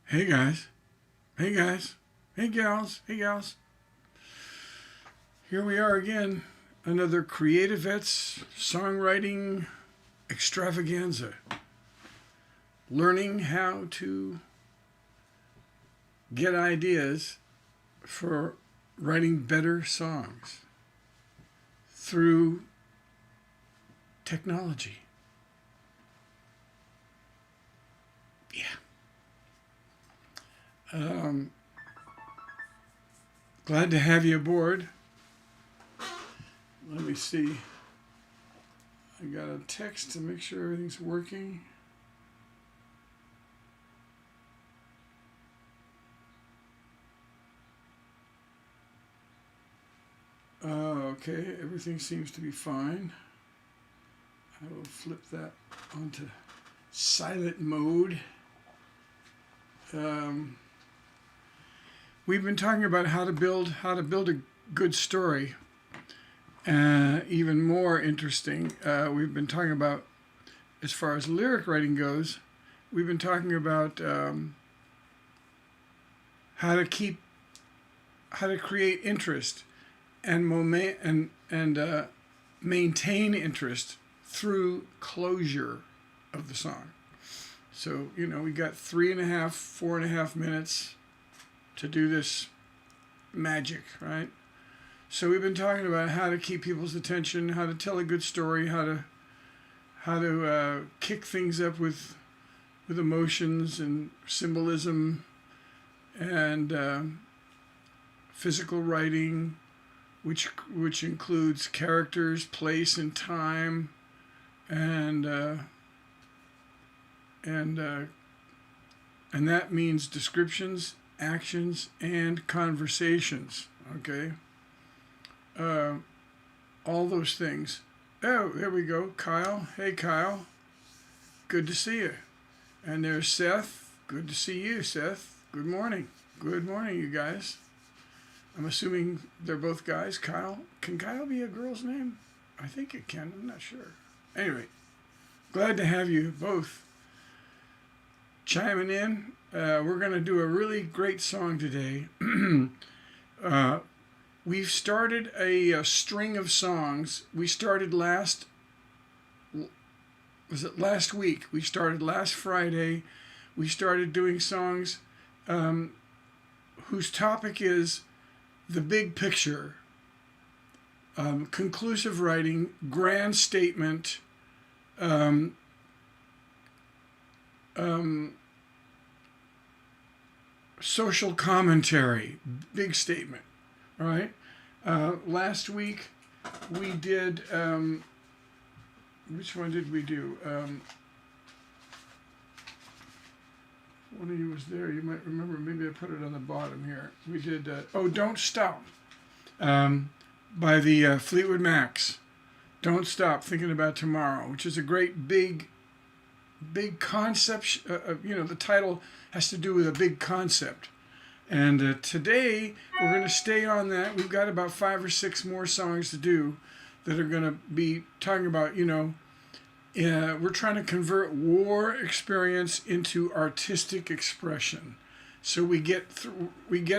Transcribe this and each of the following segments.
Hey guys, hey guys, hey gals, hey gals. Here we are again, another CreatiVets songwriting extravaganza. Learning how to get ideas for writing better songs through technology. Yeah. Um, Glad to have you aboard. Let me see. I got a text to make sure everything's working. Okay, everything seems to be fine. I will flip that onto silent mode. We've been talking about how to build a good story. Even more interesting, we've been talking about, as far as lyric writing goes, we've been talking about how to create interest and maintain interest through closure of the song. So, we got 4.5 minutes to do this magic, right? So we've been talking about how to keep people's attention, how to tell a good story, how to kick things up with emotions and symbolism and physical writing, which includes characters, place, and time, and that means descriptions, actions, and conversations. Okay. All those things. Oh, there we go. Kyle. Hey, Kyle. Good to see you. And there's Seth. Good to see you, Seth. Good morning. Good morning, you guys. I'm assuming they're both guys. Kyle. Can Kyle be a girl's name? I think it can. I'm not sure. Anyway, glad to have you both chiming in. We're going to do a really great song today. We've started a string of songs. We started last week? We started last Friday. We started doing songs whose topic is the big picture, conclusive writing, grand statement, social commentary, big statement. All right. Last week we did. Which one did we do? One of you was there. You might remember. Maybe I put it on the bottom here. We did. Don't Stop. By the Fleetwood Macs. Don't Stop Thinking About Tomorrow, which is a great big concept. The title has to do with a big concept. And today we're going to stay on that. We've got about 5 or 6 more songs to do that are going to be talking about, we're trying to convert war experience into artistic expression. So we get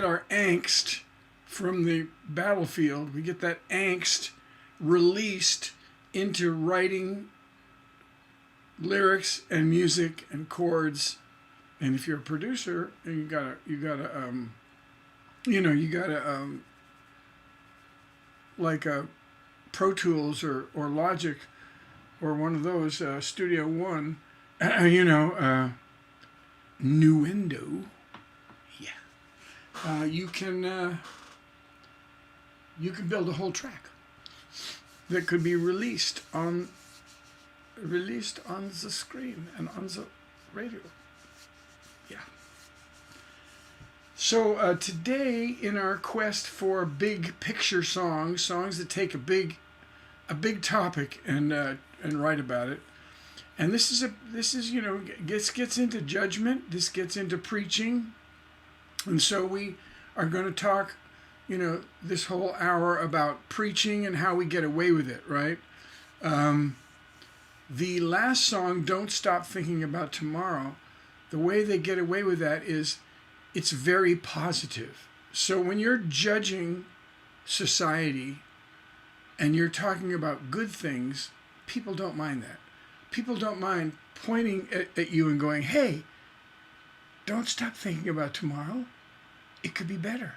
our angst from the battlefield. We get that angst released into writing lyrics and music and chords. And if you're a producer, and you gotta like a Pro Tools or Logic or one of those Studio One, Nuendo, yeah, you can build a whole track that could be released on the screen and on the radio. Yeah. So today, in our quest for big picture songs that take a big topic and write about it, and this is gets into judgment. This gets into preaching, and so we are going to talk, this whole hour about preaching and how we get away with it, right? The last song, Don't Stop Thinking About Tomorrow, the way they get away with that is it's very positive. So when you're judging society and you're talking about good things, people don't mind that. People don't mind pointing at you and going, hey, don't stop thinking about tomorrow. It could be better.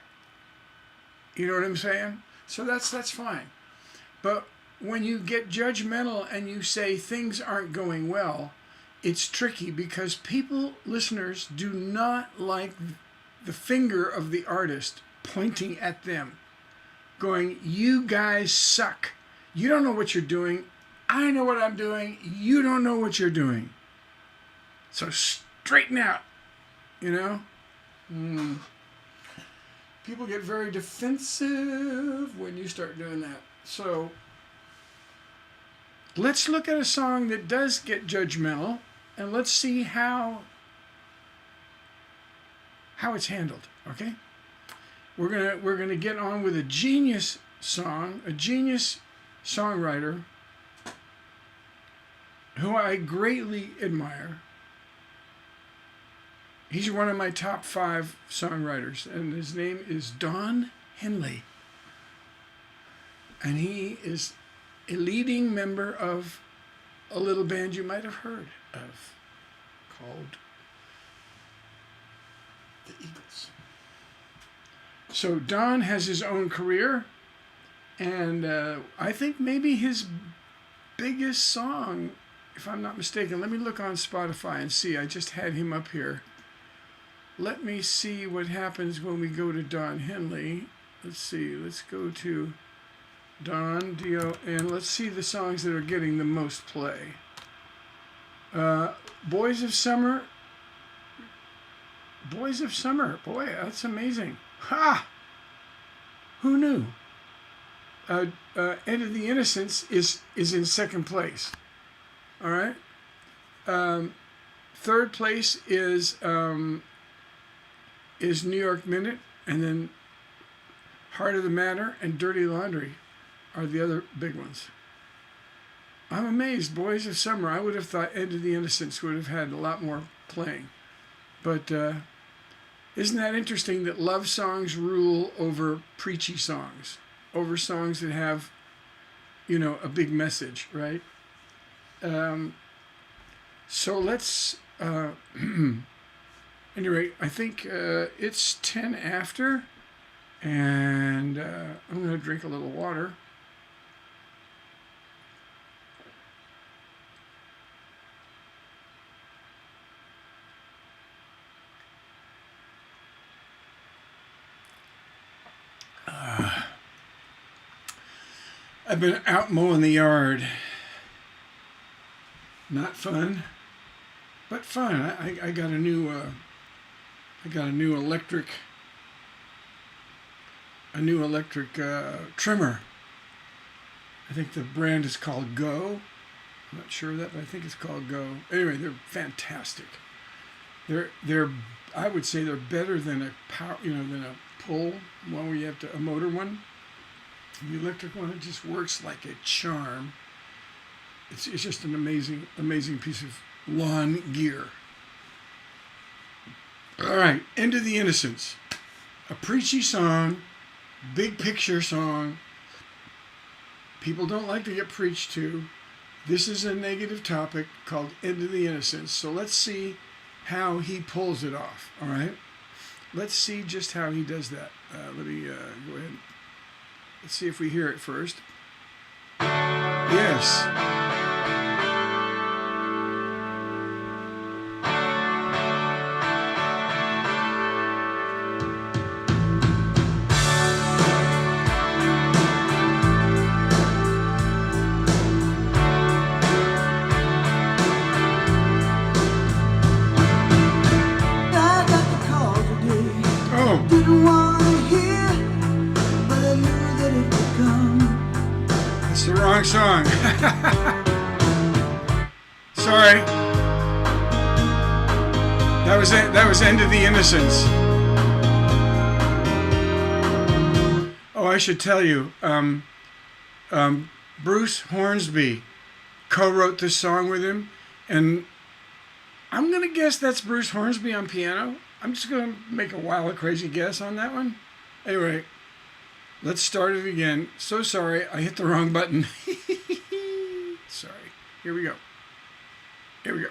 You know what I'm saying? So that's fine. But when you get judgmental and you say things aren't going well, it's tricky because people, listeners, do not like the finger of the artist pointing at them, going, you guys suck. You don't know what you're doing. I know what I'm doing. You don't know what you're doing. So straighten out, you know? People get very defensive when you start doing that. So let's look at a song that does get judgmental, and let's see how it's handled, okay? We're gonna get on with a genius song, a genius songwriter who I greatly admire. He's one of my top 5 songwriters, and his name is Don Henley. And he is a leading member of a little band you might have heard of called the Eagles. So Don has his own career, and I think maybe his biggest song, if I'm not mistaken, let me look on Spotify and see. I just had him up here. Let me see what happens when we go to Don Henley. Let's see. Let's go to Don, and let's see the songs that are getting the most play. Boys of Summer. Boys of Summer. Boy, that's amazing. Ha! Who knew? End of the Innocence is in second place. All right. Third place is New York Minute, and then Heart of the Matter and Dirty Laundry are the other big ones. I'm amazed. Boys of Summer. I would have thought End of the Innocence would have had a lot more playing. But isn't that interesting that love songs rule over preachy songs, over songs that have, a big message, right? So let's, anyway, I think it's 10 after, and I'm going to drink a little water. I've been out mowing the yard. Not fun, but fun. I got a new electric trimmer. I think the brand is called Go. I'm not sure of that, but I think it's called Go. Anyway, they're fantastic. They're I would say they're better than a power, than a pull one where you have a motor one. The electric one, it just works like a charm. It's just an amazing piece of lawn gear. All right, End of the Innocence. A preachy song, big picture song. People don't like to get preached to. This is a negative topic called End of the Innocence. So let's see how he pulls it off, all right? Let's see just how he does that. Let me go ahead. Let's see if we hear it first. Yes. Wrong song. Sorry. That was it. That was End of the Innocence. Oh, I should tell you. Bruce Hornsby co-wrote this song with him, and I'm going to guess that's Bruce Hornsby on piano. I'm just going to make a wild, crazy guess on that one. Anyway, let's start it again. So sorry, I hit the wrong button. Sorry. Here we go. Here we go.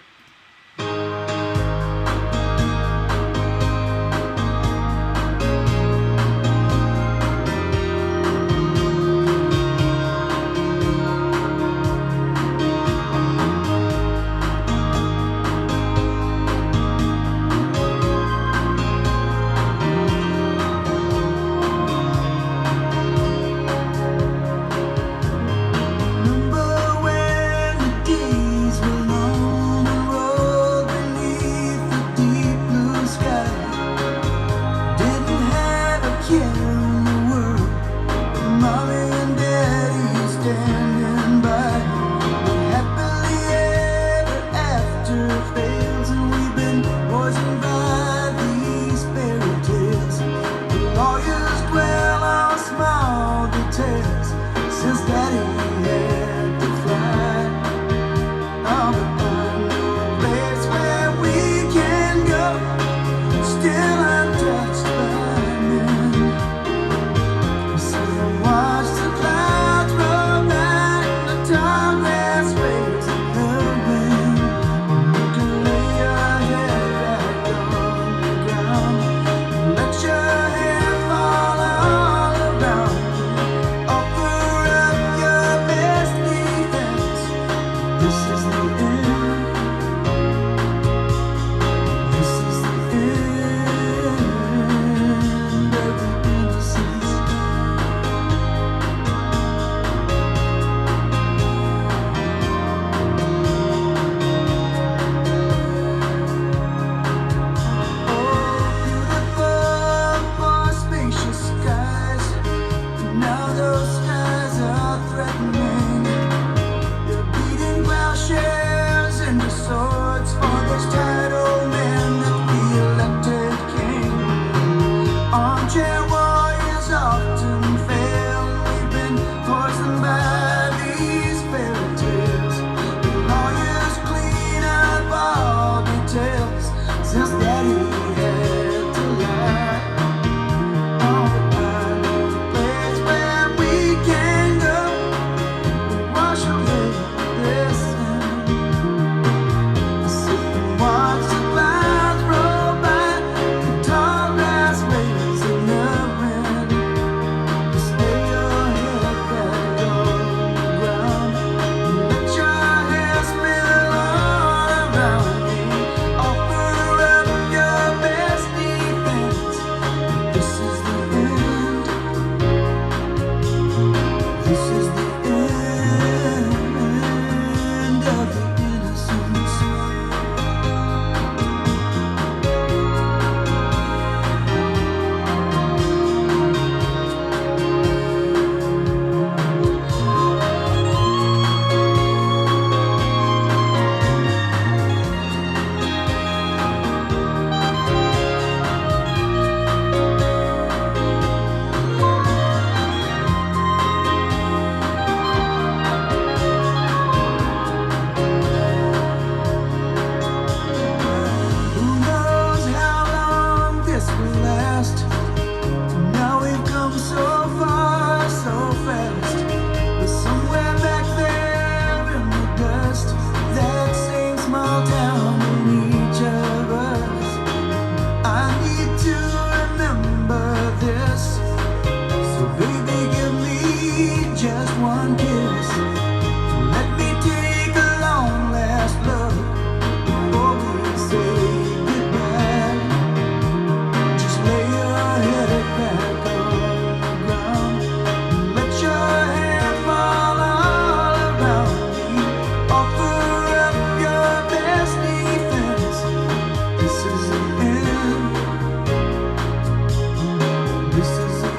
This is the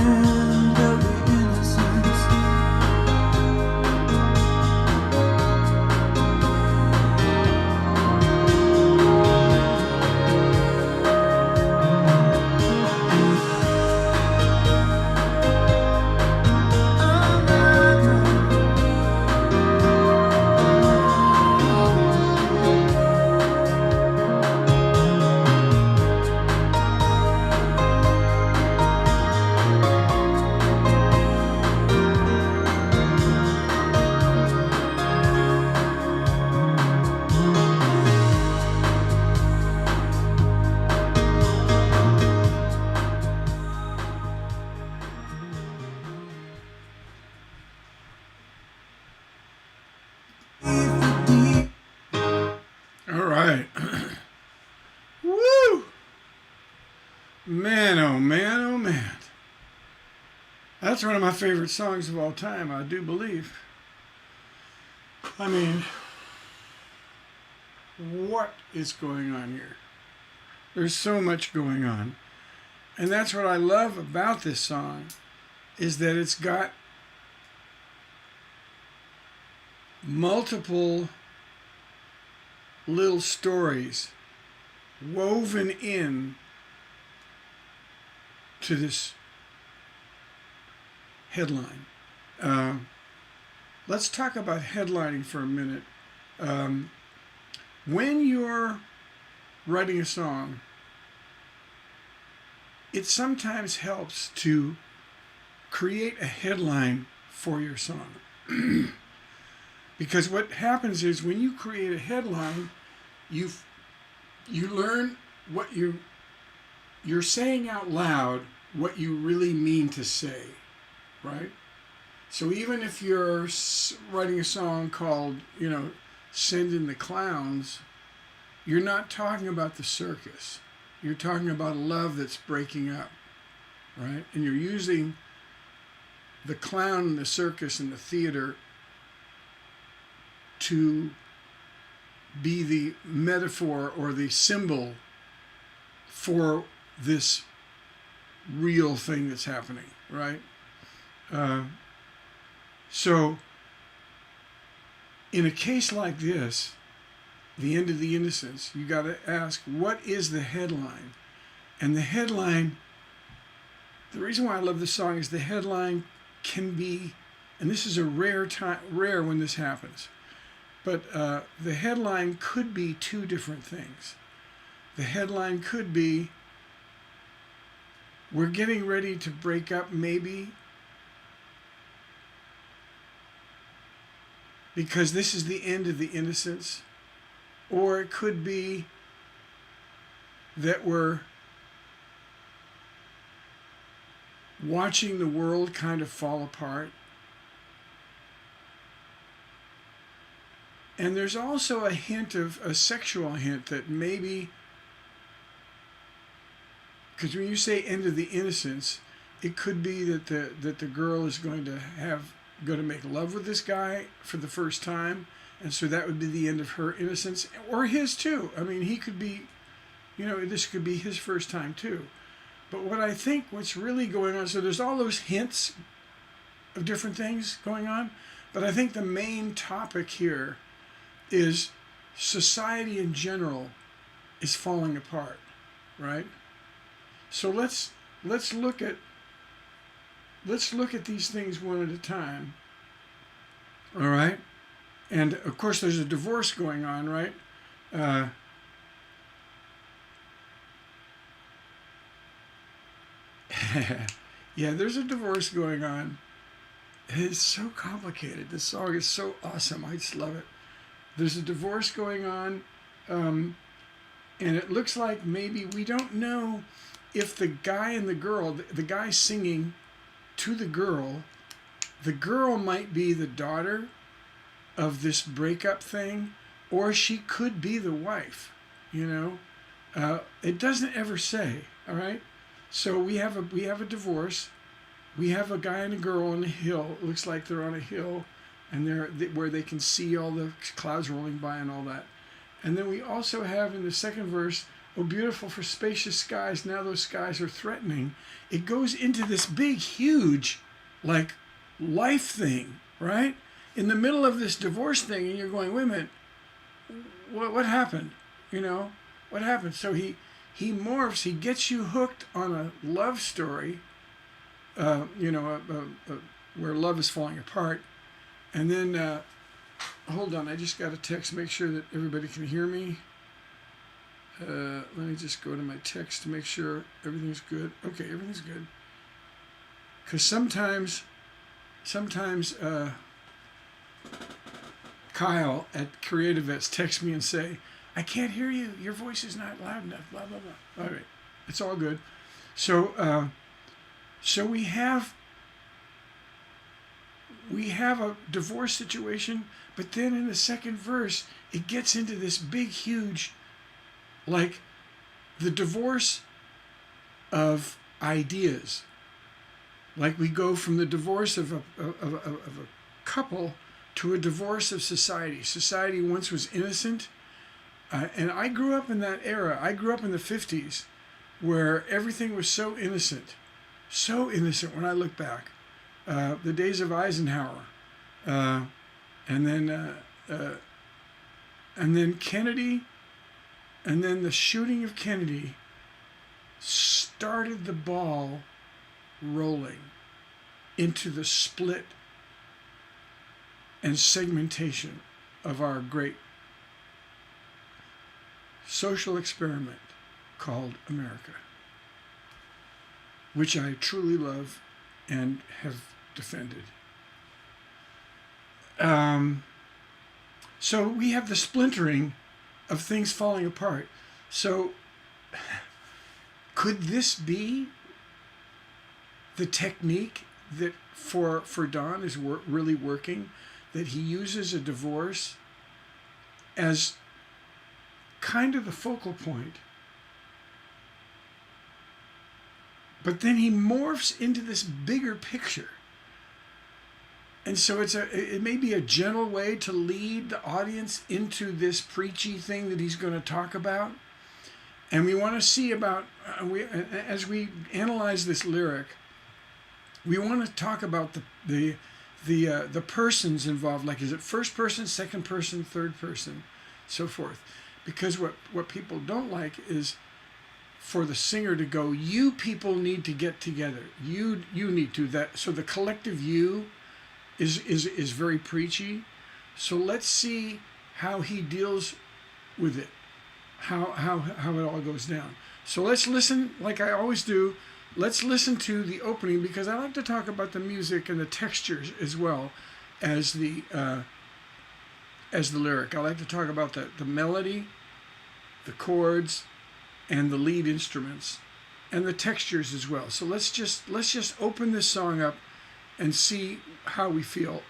end of the innocence. Man, oh man, oh man. That's one of my favorite songs of all time, I do believe. I mean, what is going on here? There's so much going on. And that's what I love about this song, is that it's got multiple little stories woven in to this headline. Let's talk about headlining for a minute. When you're writing a song, it sometimes helps to create a headline for your song. Because what happens is when you create a headline, you learn what you're saying out loud what you really mean to say, right? So even if you're writing a song called, Send in the Clowns, you're not talking about the circus. You're talking about a love that's breaking up, right? And you're using the clown and the circus and the theater to be the metaphor or the symbol for this real thing that's happening, right? So in a case like this, The End of the Innocence, you got to ask, what is the headline? And the headline, the reason why I love this song is the headline can be, and this is a rare when this happens, but the headline could be two different things. The headline could be, we're getting ready to break up maybe because this is the end of the innocence. Or it could be that we're watching the world kind of fall apart. And there's also a sexual hint that maybe, because when you say end of the innocence, it could be that the girl is going to make love with this guy for the first time. And so that would be the end of her innocence, or his too. I mean, he could be, this could be his first time too. But what's really going on, so there's all those hints of different things going on, but I think the main topic here is society in general is falling apart, right? So let's look at these things one at a time. All right? And of course, there's a divorce going on, right? Yeah, there's a divorce going on. It's so complicated. This song is so awesome. I just love it. There's a divorce going on, and it looks like maybe we don't know if the guy and the girl, the guy singing to the girl might be the daughter of this breakup thing, or she could be the wife, it doesn't ever say. All right, so we have a divorce, we have a guy and a girl on a hill. It looks like they're on a hill, and where they can see all the clouds rolling by and all that. And then we also have in the second verse, oh beautiful for spacious skies, now those skies are threatening. It goes into this big huge life thing, right? In the middle of this divorce thing, and you're going, wait a minute, what happened? What happened? So he morphs, he gets you hooked on a love story, where love is falling apart. And then, hold on, I just got a text, make sure that everybody can hear me. Let me just go to my text to make sure everything's good. Okay, everything's good. Because sometimes Kyle at CreatiVets texts me and say, I can't hear you. Your voice is not loud enough, blah, blah, blah. All right. It's all good. So we have a divorce situation, but then in the second verse, it gets into this big, huge, the divorce of ideas. Like we go from the divorce of a couple to a divorce of society. Society once was innocent, and I grew up in that era. I grew up in the 50s where everything was so innocent when I look back. The days of Eisenhower, and then Kennedy, and then the shooting of Kennedy started the ball rolling into the split and segmentation of our great social experiment called America, which I truly love and have defended. So we have the splintering of things falling apart. So could this be the technique that for Don is really working, that he uses a divorce as kind of the focal point, but then he morphs into this bigger picture? And so it may be a gentle way to lead the audience into this preachy thing that he's going to talk about. And we want to see about, as we analyze this lyric, we want to talk about the persons involved. Like, is it first person, second person, third person, so forth? Because what people don't like is for the singer to go, you people need to get together. You need to. That, so the collective you is very preachy. So let's see how he deals with it, how it all goes down. So let's listen, like I always do. Let's listen to the opening, because I like to talk about the music and the textures as well as the lyric. I like to talk about the melody, the chords, and the lead instruments, and the textures as well. So let's just open this song up and see how we feel.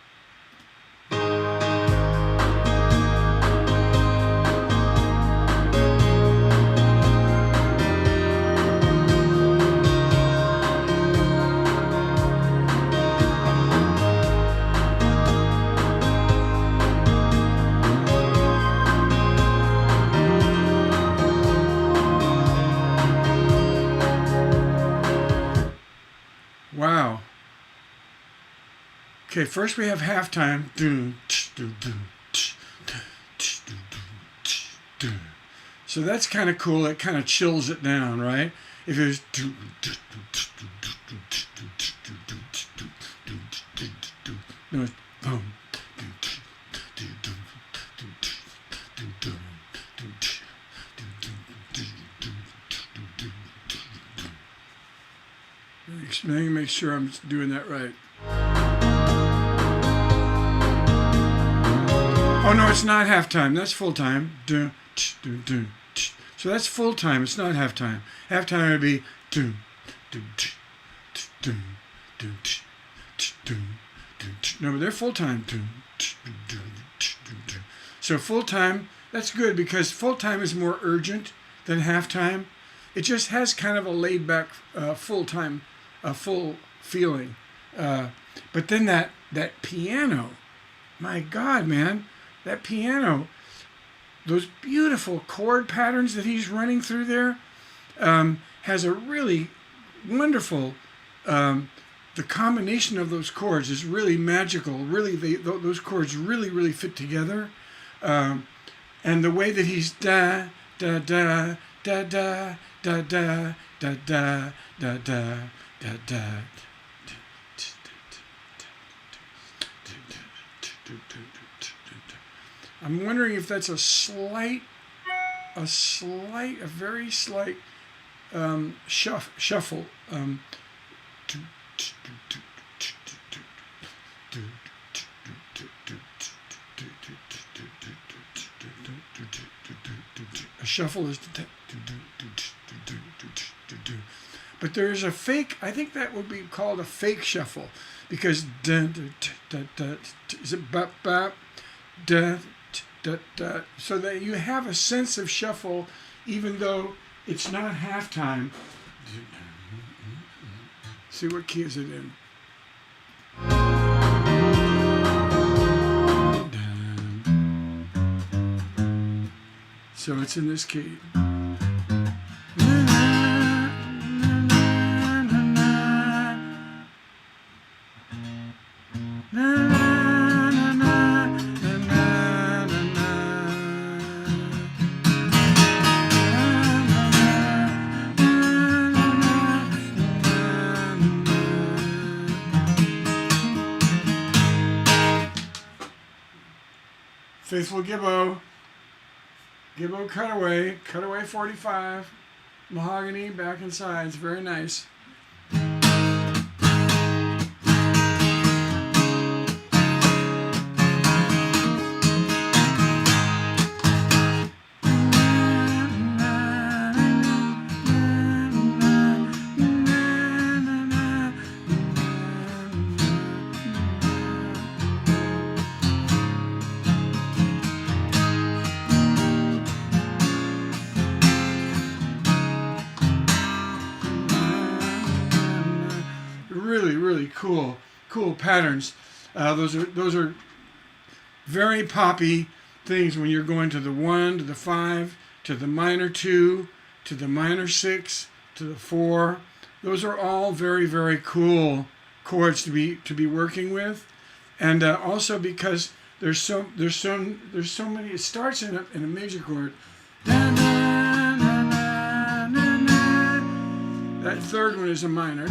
Wow. Okay, first we have halftime. So that's kind of cool. It kind of chills it down, right? If it was no, it's boom. Let me make sure I'm doing that right. Oh no, it's not halftime. That's full time. So that's full time. It's not halftime. Halftime would be no, but they're full time. So full time, that's good, because full time is more urgent than halftime. It just has kind of a laid back full time, full feeling. But then that piano, my God, man. That piano, those beautiful chord patterns that he's running through there, has a really wonderful, the combination of those chords is really magical. Really, those chords really fit together. And the way that he's da, da, da, da, da, da, da, da, da, da, da, da, da. I'm wondering if that's a very slight shuffle. A shuffle is, but there is a fake. I think that would be called a fake shuffle, because is it bop bop da. So that you have a sense of shuffle, even though it's not halftime. see, what key is it in? So it's in this key. Faithful Gibbo. Gibbo cutaway 45, mahogany back and sides, very nice. Really cool patterns. Those are very poppy things when you're going to the 1, to the 5, to the minor 2, to the minor 6, to the 4. Those are all very cool chords to be working with, and also because there's so many. It starts in a major chord. That third one is a minor.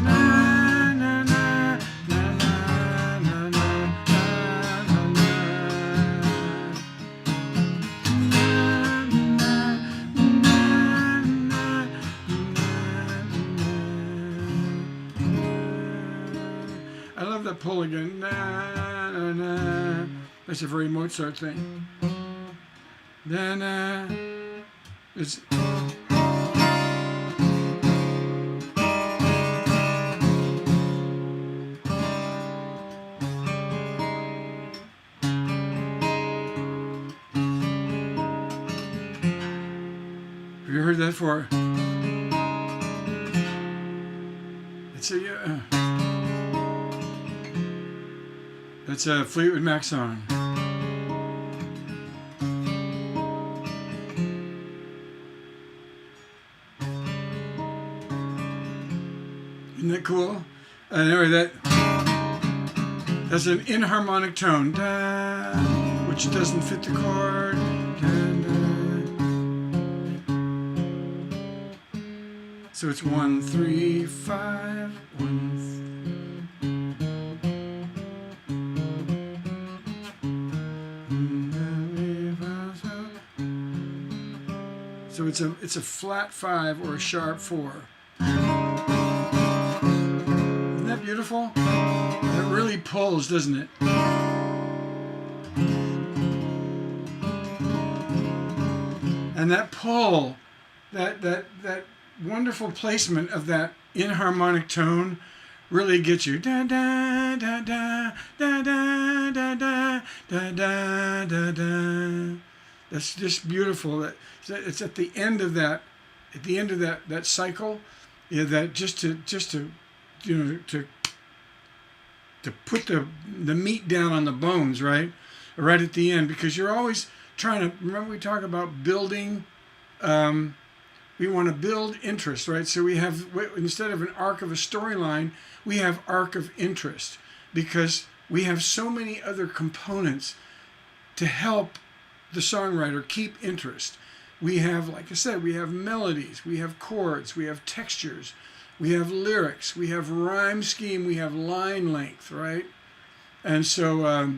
I love that pull again. Na, na, na. That's a very Mozart thing. Na, na. It's. Have you heard that before? It's a that's a Fleetwood Mac song. Isn't that cool? Anyway, that's an inharmonic tone, da, which doesn't fit the chord. So it's 1, 3, 5, 1. So it's a flat 5 or a sharp 4. Isn't that beautiful? It really pulls, doesn't it? And that pull, that wonderful placement of that inharmonic tone really gets you. Da da da da da da da da da da da da. That's just beautiful. It's at the end of that, that cycle, yeah. That just to put the meat down on the bones, right at the end, because you're always trying to remember. We talk about building. We want to build interest, right? So we have, instead of an arc of a storyline, we have arc of interest, because we have so many other components to help the songwriter keep interest. We have, like I said, we have melodies, we have chords, we have textures, we have lyrics, we have rhyme scheme, we have line length, right? And so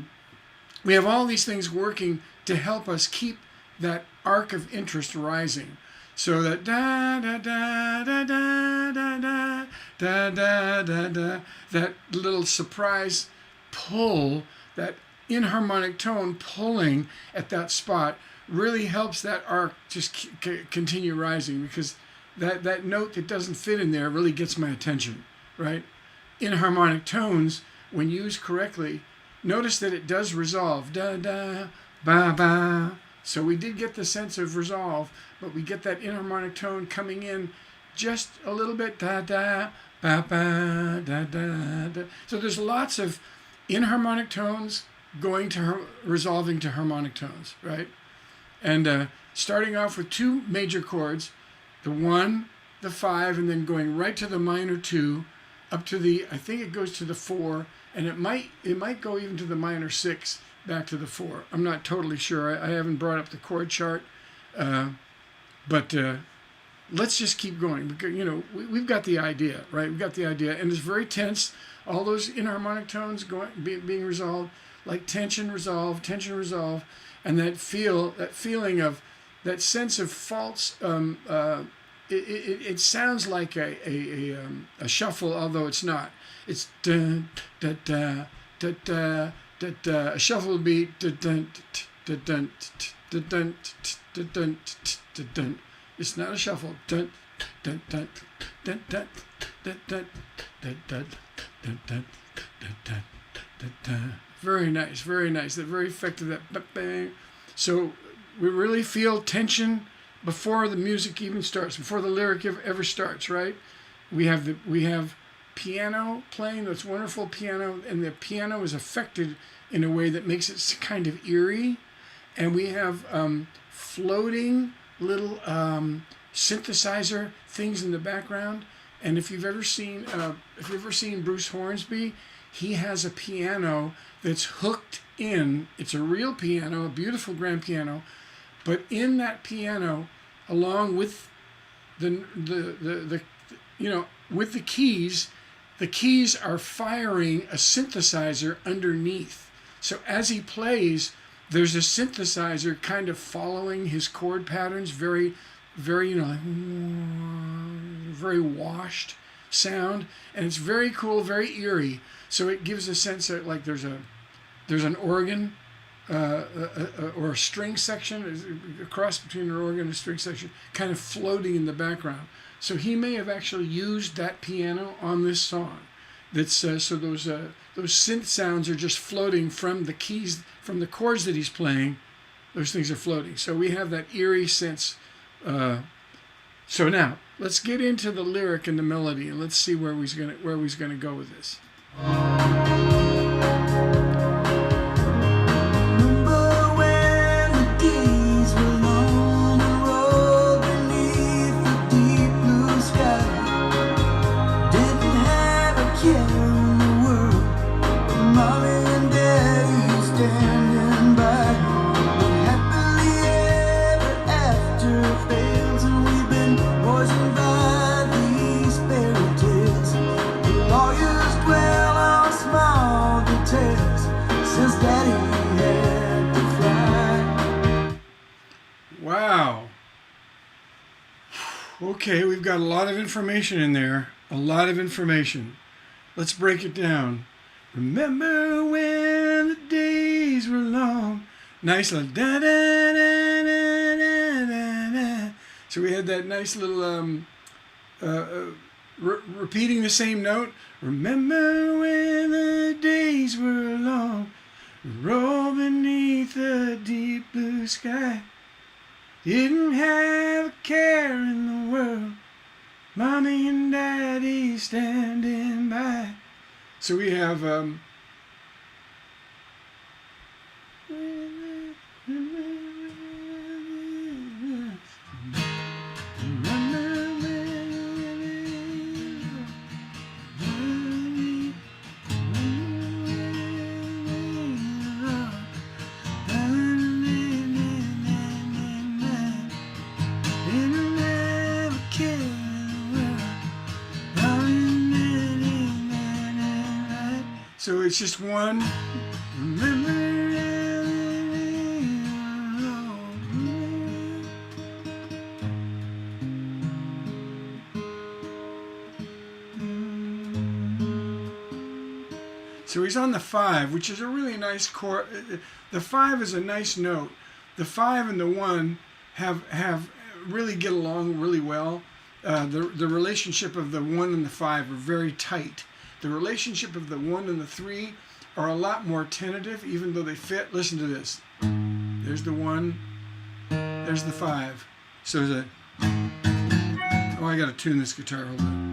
we have all these things working to help us keep that arc of interest rising. So that da da da da da da da da da da da, that little surprise pull, that inharmonic tone pulling at that spot, really helps that arc just continue rising, because that note that doesn't fit in there really gets my attention, right? Inharmonic tones, when used correctly, notice that it does resolve. Da da ba ba. So we did get the sense of resolve, but we get that inharmonic tone coming in just a little bit. Da da ba ba da da da. So there's lots of inharmonic tones going to resolving to harmonic tones, right? And starting off with two major chords, the 1, the 5, and then going right to the minor 2, up to the, I think it goes to the 4, and it might go even to the minor 6, back to the 4. I'm not totally sure. I haven't brought up the chord chart, but let's just keep going, because we've got the idea, right? We've got the idea, and it's very tense. All those inharmonic tones being resolved, like tension, resolve, and that feeling of that sense of false. It sounds like a shuffle, although it's not. It's dun da da da da da da. A shuffle would be dun dun dun dun dun dun dun. It's not a shuffle. Dun dun dun dun dun dun dun dun dun dun dun dun dun. Very nice, very nice. That very effective. That bang. So we really feel tension before the music even starts, before the lyric ever starts, right? We have piano playing, that's wonderful piano, and the piano is affected in a way that makes it kind of eerie. And we have floating little synthesizer things in the background. And if you've ever seen Bruce Hornsby, he has a piano that's hooked in. It's a real piano, a beautiful grand piano, but in that piano, along with with the keys are firing a synthesizer underneath. So as he plays, there's a synthesizer kind of following his chord patterns, very, very, very washed sound, and it's very cool, very eerie. So it gives a sense that like there's an organ or a string section, a cross between an organ and a string section, kind of floating in the background. So he may have actually used that piano on this song. That's so those synth sounds are just floating from the keys, from the chords that he's playing. Those things are floating. So we have that eerie sense. So now let's get into the lyric and the melody, and let's see where he's gonna go with this. Wow. Okay, we've got a lot of information in there. A lot of information. Let's break it down. Remember when the days were long. Nice little da da da da da da da. So we had that nice little repeating the same note. Remember when the days were long. Roll beneath the deep blue sky. Didn't have a care in the world. Mommy and Daddy standing by. So we have so it's just one. So he's on the 5, which is a really nice chord. The 5 is a nice note. The 5 and the 1 have really get along really well. The relationship of the 1 and the 5 are very tight. The relationship of the 1 and the 3 are a lot more tentative, even though they fit. Listen to this. There's the 1. There's the 5. So there's a. Oh, I got to tune this guitar. Hold on.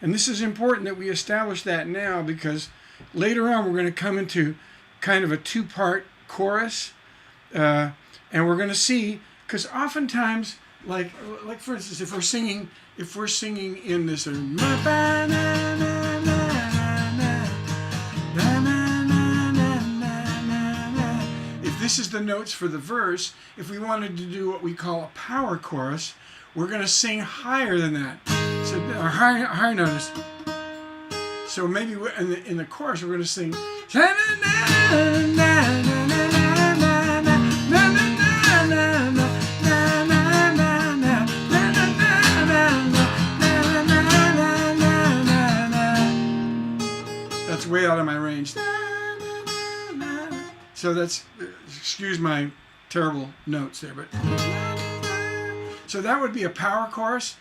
And this is important that we establish that now, because later on we're going to come into kind of a two-part chorus, and we're going to see, because oftentimes, like for instance, if we're singing in this, if this is the notes for the verse, if we wanted to do what we call a power chorus, we're going to sing higher than that. So our higher notes. So maybe in the chorus we're going to sing. That's way out of my range. So that's, excuse my terrible notes there, but so that would be a power chorus.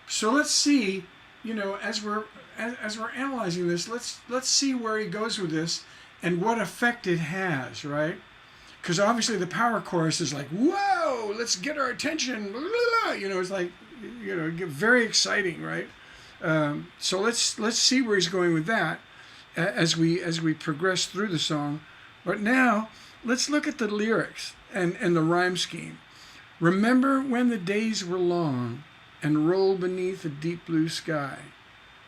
So let's see, you know, as we're analyzing this, let's see where he goes with this and what effect it has, right? Because obviously the power chorus is like, whoa, let's get our attention, you know, it's like, you know, very exciting, right? So let's see where he's going with that as we progress through the song. But now let's look at the lyrics and the rhyme scheme. Remember when the days were long and rolled beneath a deep blue sky.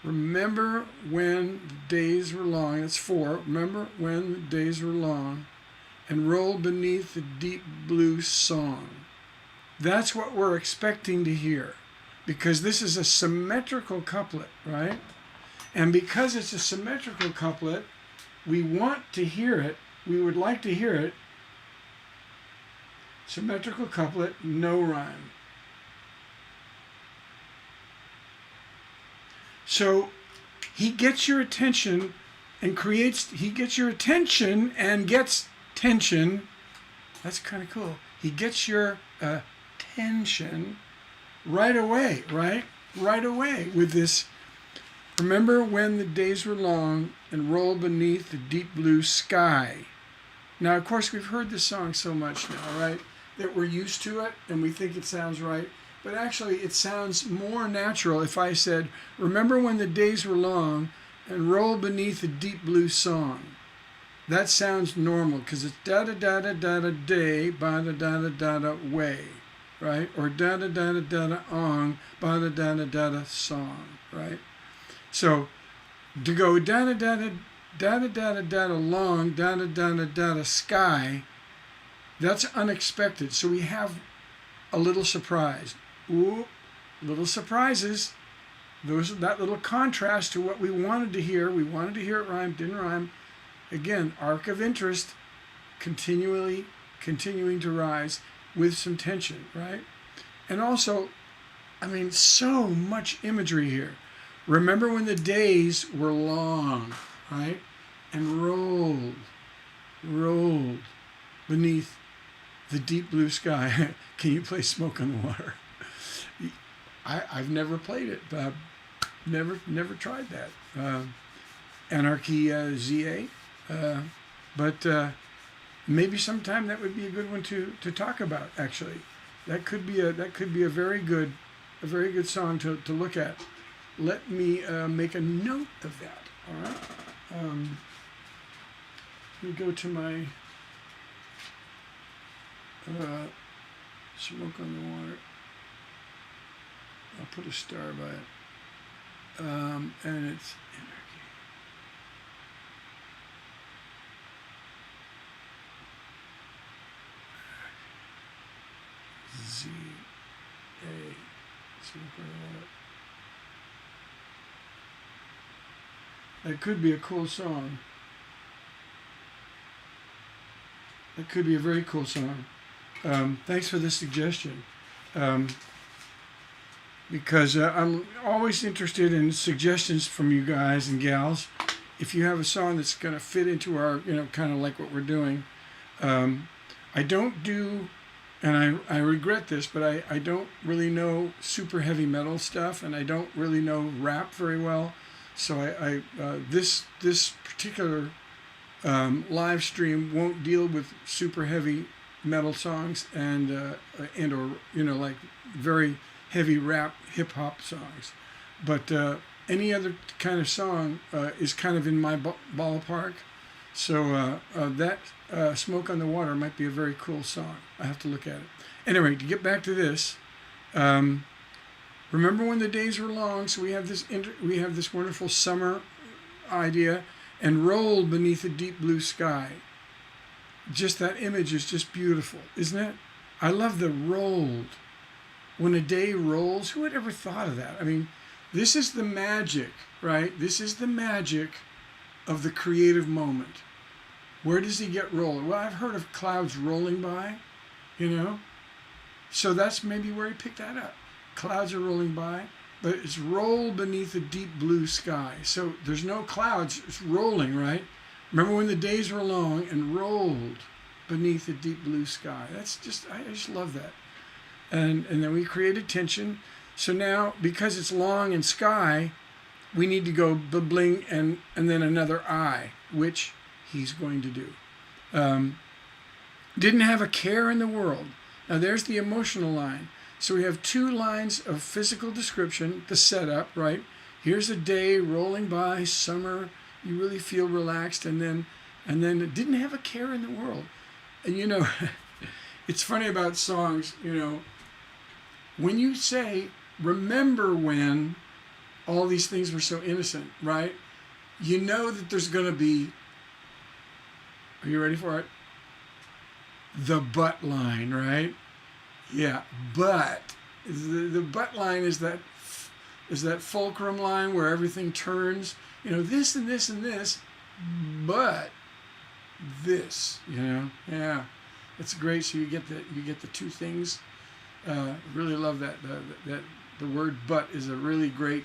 Remember when the days were long. That's 4. Remember when the days were long and rolled beneath the deep blue song. That's what we're expecting to hear, because this is a symmetrical couplet, right? And because it's a symmetrical couplet, we want to hear it. We would like to hear it. Symmetrical couplet, no rhyme. So he gets your attention and he gets your attention and gets tension. That's kind of cool. He gets your attention right away, right? Right away with this. Remember when the days were long and rolled beneath the deep blue sky. Now, of course, we've heard this song so much now, right, that we're used to it and we think it sounds right. But actually, it sounds more natural if I said, remember when the days were long and rolled beneath the deep blue song. That sounds normal, because it's da-da-da-da-da-da day, ba-da-da-da-da-da way, right? Or da-da-da-da-da-da ong, ba-da-da-da-da-da song, right? So to go da-da-da-da-da-da-da-da long, da-da-da-da-da-da sky, that's unexpected. So we have a little surprise. Ooh, little surprises. That little contrast to what we wanted to hear. We wanted to hear it rhyme, didn't rhyme. Again, arc of interest, continuing to rise with some tension, right? And also, I mean, so much imagery here. Remember when the days were long, right? And rolled beneath the deep blue sky. Can you play Smoke on the Water? I've never played it. Never tried that. Anarchy ZA. But maybe sometime that would be a good one to talk about. Actually, that could be a very good song to look at. Let me make a note of that. All right. Let me go to my Smoke on the Water. I'll put a star by it. And it's Anarchy. Z-A. Smoke on the Water. That could be a cool song. That could be a very cool song. Thanks for the suggestion. Because I'm always interested in suggestions from you guys and gals. If you have a song that's going to fit into our, kind of like what we're doing. I don't do, and I regret this, but I don't really know super heavy metal stuff, and I don't really know rap very well. So this particular live stream won't deal with super heavy metal songs and or like very heavy rap hip hop songs, but any other kind of song is kind of in my ballpark. So that Smoke on the Water might be a very cool song. I have to look at it. Anyway, to get back to this, remember when the days were long? So we have this wonderful summer idea, and rolled beneath a deep blue sky. Just that image is just beautiful, isn't it? I love the rolled. When a day rolls, who had ever thought of that? I mean, this is the magic, right? This is the magic of the creative moment. Where does he get rolled? Well, I've heard of clouds rolling by, you know. So that's maybe where he picked that up. Clouds are rolling by, but it's rolled beneath a deep blue sky. So there's no clouds, it's rolling, right? Remember when the days were long and rolled beneath a deep blue sky. That's just, I just love that. And then we created tension. So now, because it's long and sky, we need to go bling and then another I, which he's going to do. Didn't have a care in the world. Now there's the emotional line. So we have two lines of physical description, the setup, right? Here's a day rolling by, summer, you really feel relaxed, and then it didn't have a care in the world. And you know, it's funny about songs, you know, when you say, remember when all these things were so innocent, right? You know that there's going to be, are you ready for it? The but line, right? Yeah, but the but line is that fulcrum line where everything turns. You know, this and this and this, but this. You know, yeah, it's great. So you get the two things. Really love that. That the word "but" is a really great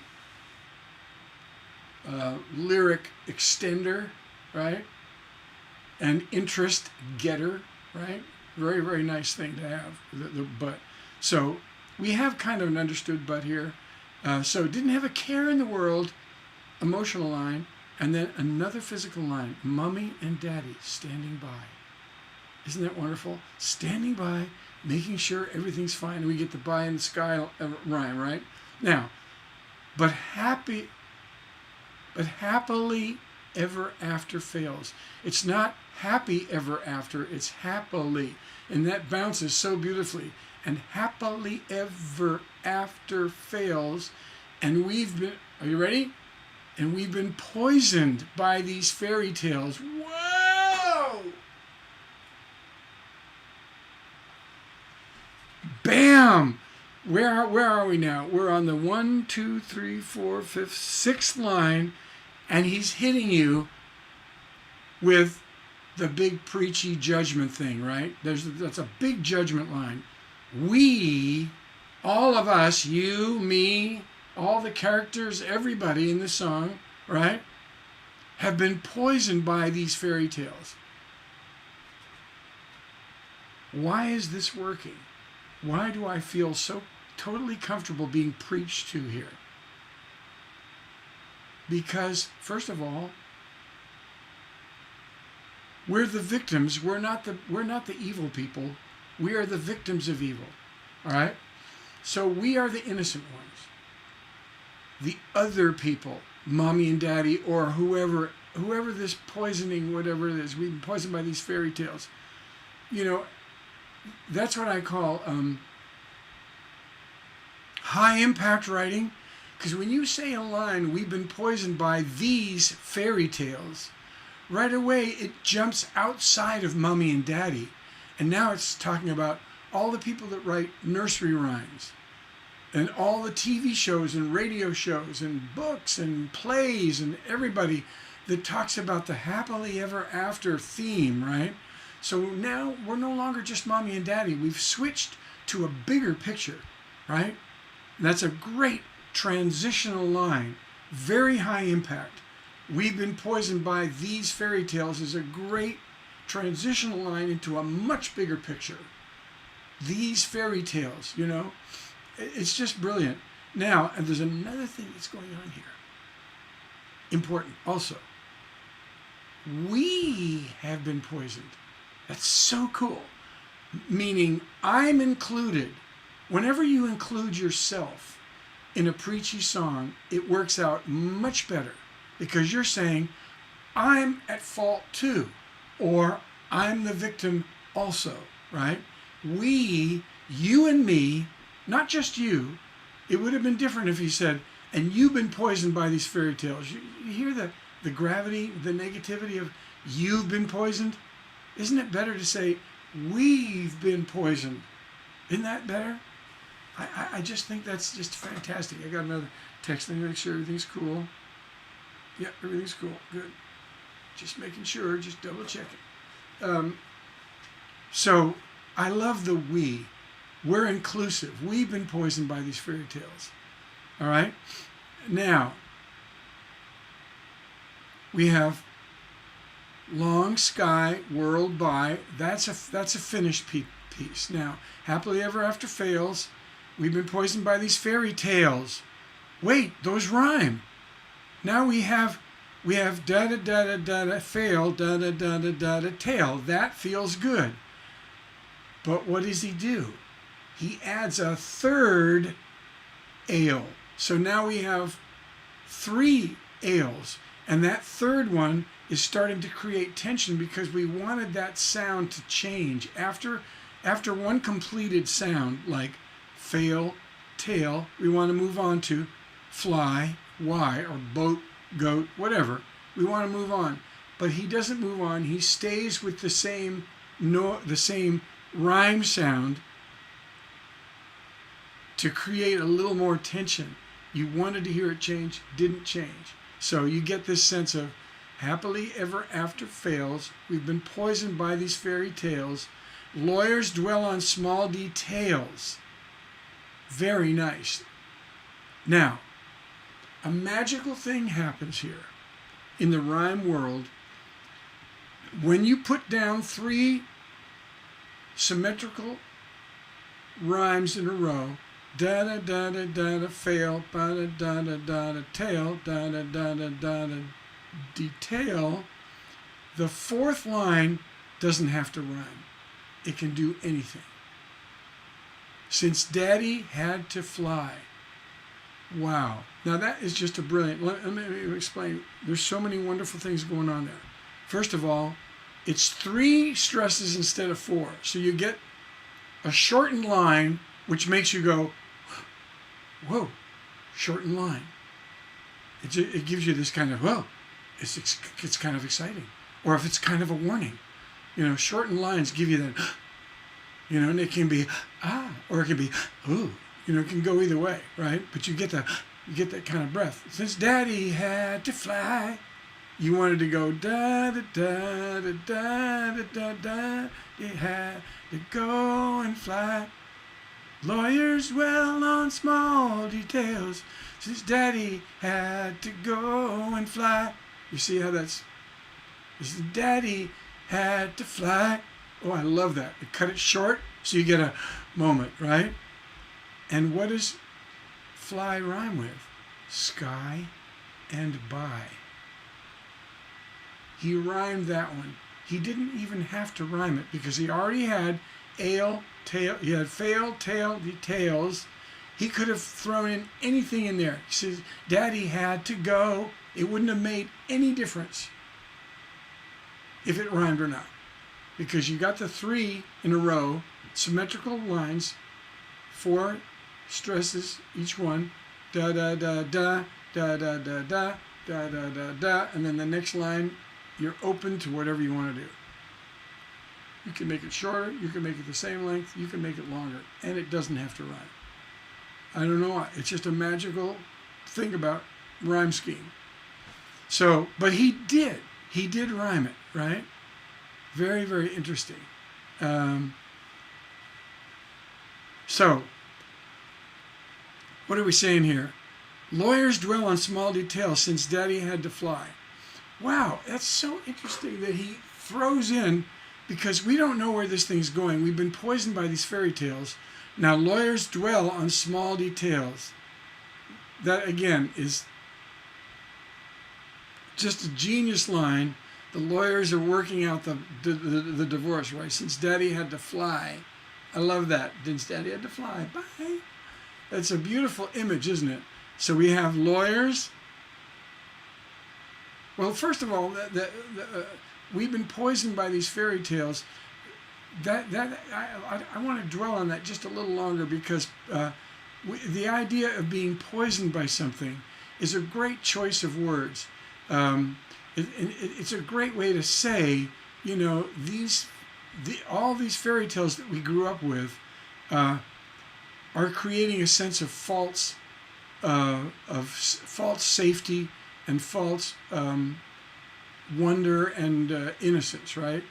lyric extender, right? And interest getter, right? Very, very nice thing to have, the but. So we have kind of an understood but here. So didn't have a care in the world, emotional line, and then another physical line, mommy and daddy standing by. Isn't that wonderful? Standing by, making sure everything's fine. And we get the by in the sky rhyme, right? Now, but happily ever after fails. It's not happy ever after, it's happily. And that bounces so beautifully. And happily ever after fails. And we've been, are you ready? And we've been poisoned by these fairy tales. Whoa! Bam! Where are we now? We're on the 1, 2, 3, 4, 5th, 6th line. And he's hitting you with the big preachy judgment thing, right? That's a big judgment line. We, all of us, you, me, all the characters, everybody in the song, right, have been poisoned by these fairy tales. Why is this working? Why do I feel so totally comfortable being preached to here? Because, first of all, we're the victims. We're not the evil people. We are the victims of evil. All right? So we are the innocent ones. The other people, mommy and daddy, or whoever this poisoning, whatever it is, we've been poisoned by these fairy tales. You know, that's what I call high impact writing. Because when you say a line, we've been poisoned by these fairy tales, right away it jumps outside of mommy and daddy. And now it's talking about all the people that write nursery rhymes and all the TV shows and radio shows and books and plays and everybody that talks about the happily ever after theme, right? So now we're no longer just mommy and daddy. We've switched to a bigger picture, right? And that's a great transitional line, very high impact. We've been poisoned by these fairy tales is a great transitional line into a much bigger picture. These fairy tales, you know, it's just brilliant. Now, and there's another thing that's going on here. Important also. We have been poisoned. That's so cool. Meaning I'm included. Whenever you include yourself, in a preachy song, it works out much better because you're saying, I'm at fault too, or I'm the victim also, right? We, you and me, not just you. It would have been different if he said, and you've been poisoned by these fairy tales. You hear the gravity, the negativity of you've been poisoned? Isn't it better to say, we've been poisoned? Isn't that better? I just think that's just fantastic. I got another text. Let me make sure everything's cool. Yeah, everything's cool. Good. Just making sure, just double checking. So I love the we. We're inclusive. We've been poisoned by these fairy tales. All right? Now, we have long sky, world by. That's a finished piece. Now, happily ever after fails. We've been poisoned by these fairy tales. Wait, those rhyme. Now we have da da da da da da fail da da da da da da tail. That feels good. But what does he do? He adds a third ale. So now we have 3 ales. And that third one is starting to create tension because we wanted that sound to change. After one completed sound, like fail, tail, we want to move on to fly, y, or boat, goat, whatever. We want to move on. But he doesn't move on. He stays with the same rhyme sound to create a little more tension. You wanted to hear it change, didn't change. So you get this sense of happily ever after fails. We've been poisoned by these fairy tales. Lawyers dwell on small details. Very nice. Now, a magical thing happens here in the rhyme world. When you put down 3 symmetrical rhymes in a row, da da da da da da fail, ba da da da da da tail, da da da da da da detail, the 4th line doesn't have to rhyme. It can do anything. Since Daddy had to fly. Wow. Now that is just a brilliant. Let me explain. There's so many wonderful things going on there. First of all, it's 3 stresses instead of 4. So you get a shortened line, which makes you go, whoa, shortened line. It gives you this kind of, whoa, it's kind of exciting. Or if it's kind of a warning. Shortened lines give you that, and it can be, or it can be, ooh. It can go either way, right? But you get that kind of breath. Since Daddy had to fly, you wanted to go da da da da da da da da. He had to go and fly. Lawyers dwell on small details. Since Daddy had to go and fly. You see how that's? Since Daddy had to fly. Oh, I love that. You cut it short so you get a moment, right? And what does fly rhyme with? Sky and by. He rhymed that one. He didn't even have to rhyme it because he already had ale, tail. He had fail, tail, details. He could have thrown in anything in there. He says, Daddy had to go. It wouldn't have made any difference if it rhymed or not. Because you got the 3 in a row, symmetrical lines, 4 stresses each one, da da da da da da da da da da da da, and then the next line you're open to whatever you want to do. You can make it shorter, you can make it the same length, you can make it longer, and it doesn't have to rhyme. I don't know why. It's just a magical thing about rhyme scheme. So, but he did rhyme it, right? Very, very interesting. So, what are we saying here? Lawyers dwell on small details since Daddy had to fly. Wow, that's so interesting that he throws in, because we don't know where this thing's going. We've been poisoned by these fairy tales. Now, lawyers dwell on small details. That, again, is just a genius line. The lawyers are working out the divorce, right? Since Daddy had to fly. I love that. Since Daddy had to fly. Bye. It's a beautiful image, isn't it? So we have lawyers. Well, first of all, we've been poisoned by these fairy tales. I want to dwell on that just a little longer, because the idea of being poisoned by something is a great choice of words. It's a great way to say, you know, all these fairy tales that we grew up with are creating a sense of false safety and false wonder and innocence, right?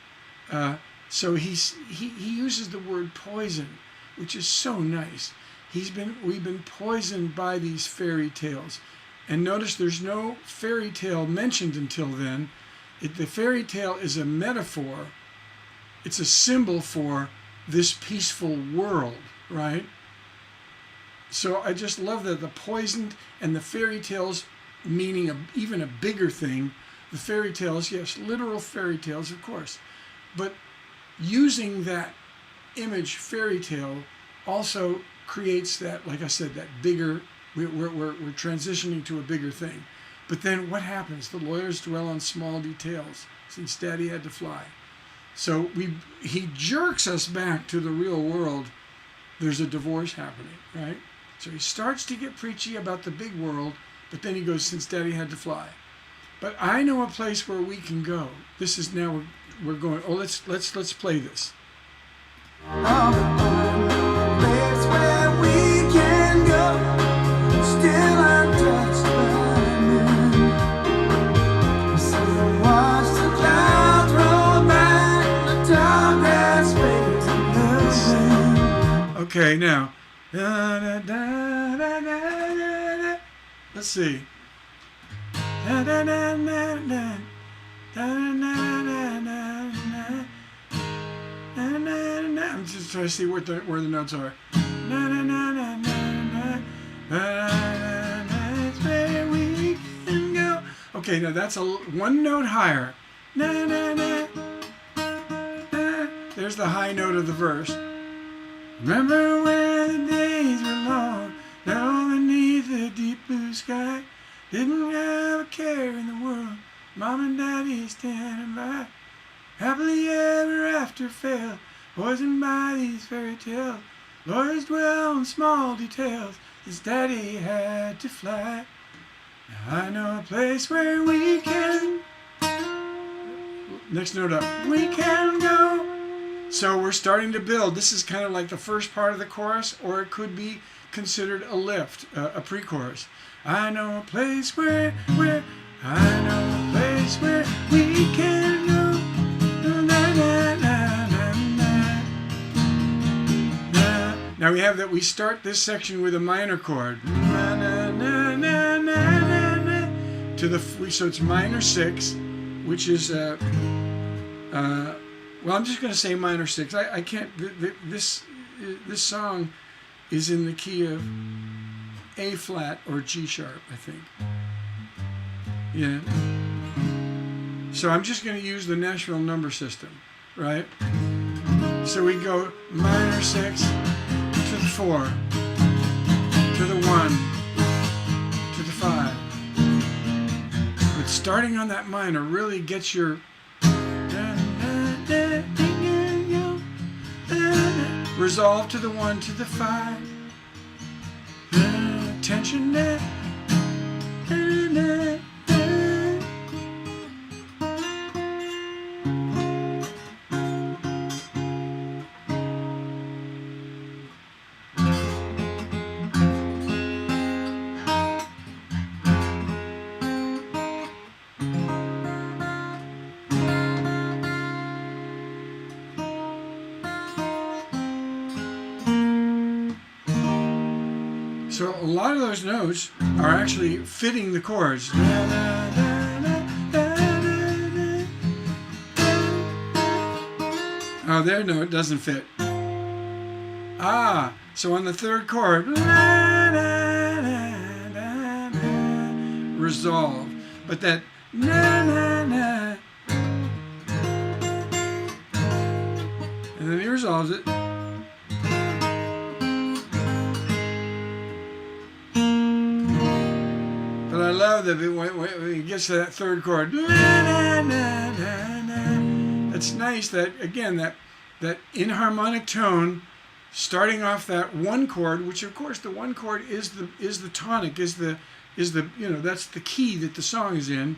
So he uses the word poison, which is so nice. We've been poisoned by these fairy tales. And notice there's no fairy tale mentioned until then. The fairy tale is a metaphor. It's a symbol for this peaceful world, right? So I just love that the poisoned and the fairy tales, meaning even a bigger thing. The fairy tales, yes, literal fairy tales, of course. But using that image, fairy tale, also creates that, like I said, that bigger, we're transitioning to a bigger thing. But then what happens? The lawyers dwell on small details, since Daddy had to fly. So he jerks us back to the real world. There's a divorce happening, right? So he starts to get preachy about the big world, but then he goes, since Daddy had to fly. But I know a place where we can go. This is now we're going. Oh, let's play this. Place where we can go, still untouched by men. So watch the clouds roll back, the tall grass fades in the wind. Okay, now. Let's see. I'm just trying to see where the notes are. Where we can go. Okay, now that's one note higher. There's the high note of the verse. Remember when the days were long, down beneath the deep blue sky, didn't have a care in the world, Mom and Daddy standing by, happily ever after fell, poisoned by these fairy tales, lawyers dwell on small details, his Daddy had to fly. Now I know a place where we can, next note up, we can go. So we're starting to build. This is kind of like the first part of the chorus, or it could be considered a lift, a pre-chorus. I know a place where I know a place where we can go. Now we have that we start this section with a minor chord. So it's minor 6, which is well, I'm just going to say minor 6. I can't. This song is in the key of A flat or G sharp, I think. Yeah. So I'm just going to use the Nashville number system, right? So we go minor 6 to the 4, to the 1, to the 5. But starting on that minor really gets your resolve to the 1, to the 5. Tension there. So a lot of those notes are actually fitting the chords. Oh, their note doesn't fit. Ah, so on the third chord, resolve. But that and then he resolves it. love that when it gets to that third chord. It's nice that, again, that inharmonic tone, starting off that one chord, which of course the one chord is the tonic, is the that's the key that the song is in,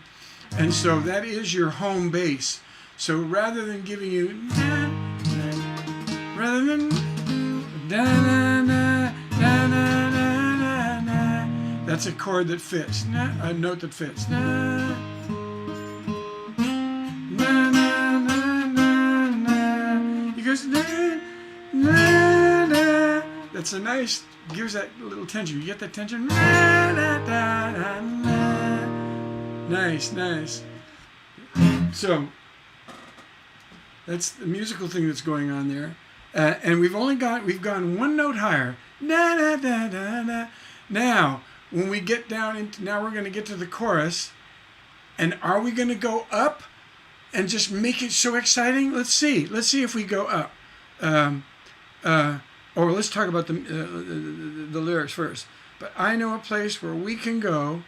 and so that is your home base. So rather than giving you, rather than that's a chord that fits, a note that fits. He goes, that's a nice, gives that little tension. You get that tension? Nice, nice. So that's the musical thing that's going on there. And we've gone one note higher. Now, when we get down into, now we're going to get to the chorus. And are we going to go up and just make it so exciting? Let's see. Let's see if we go up. Or let's talk about the lyrics first. But I know a place where we can go,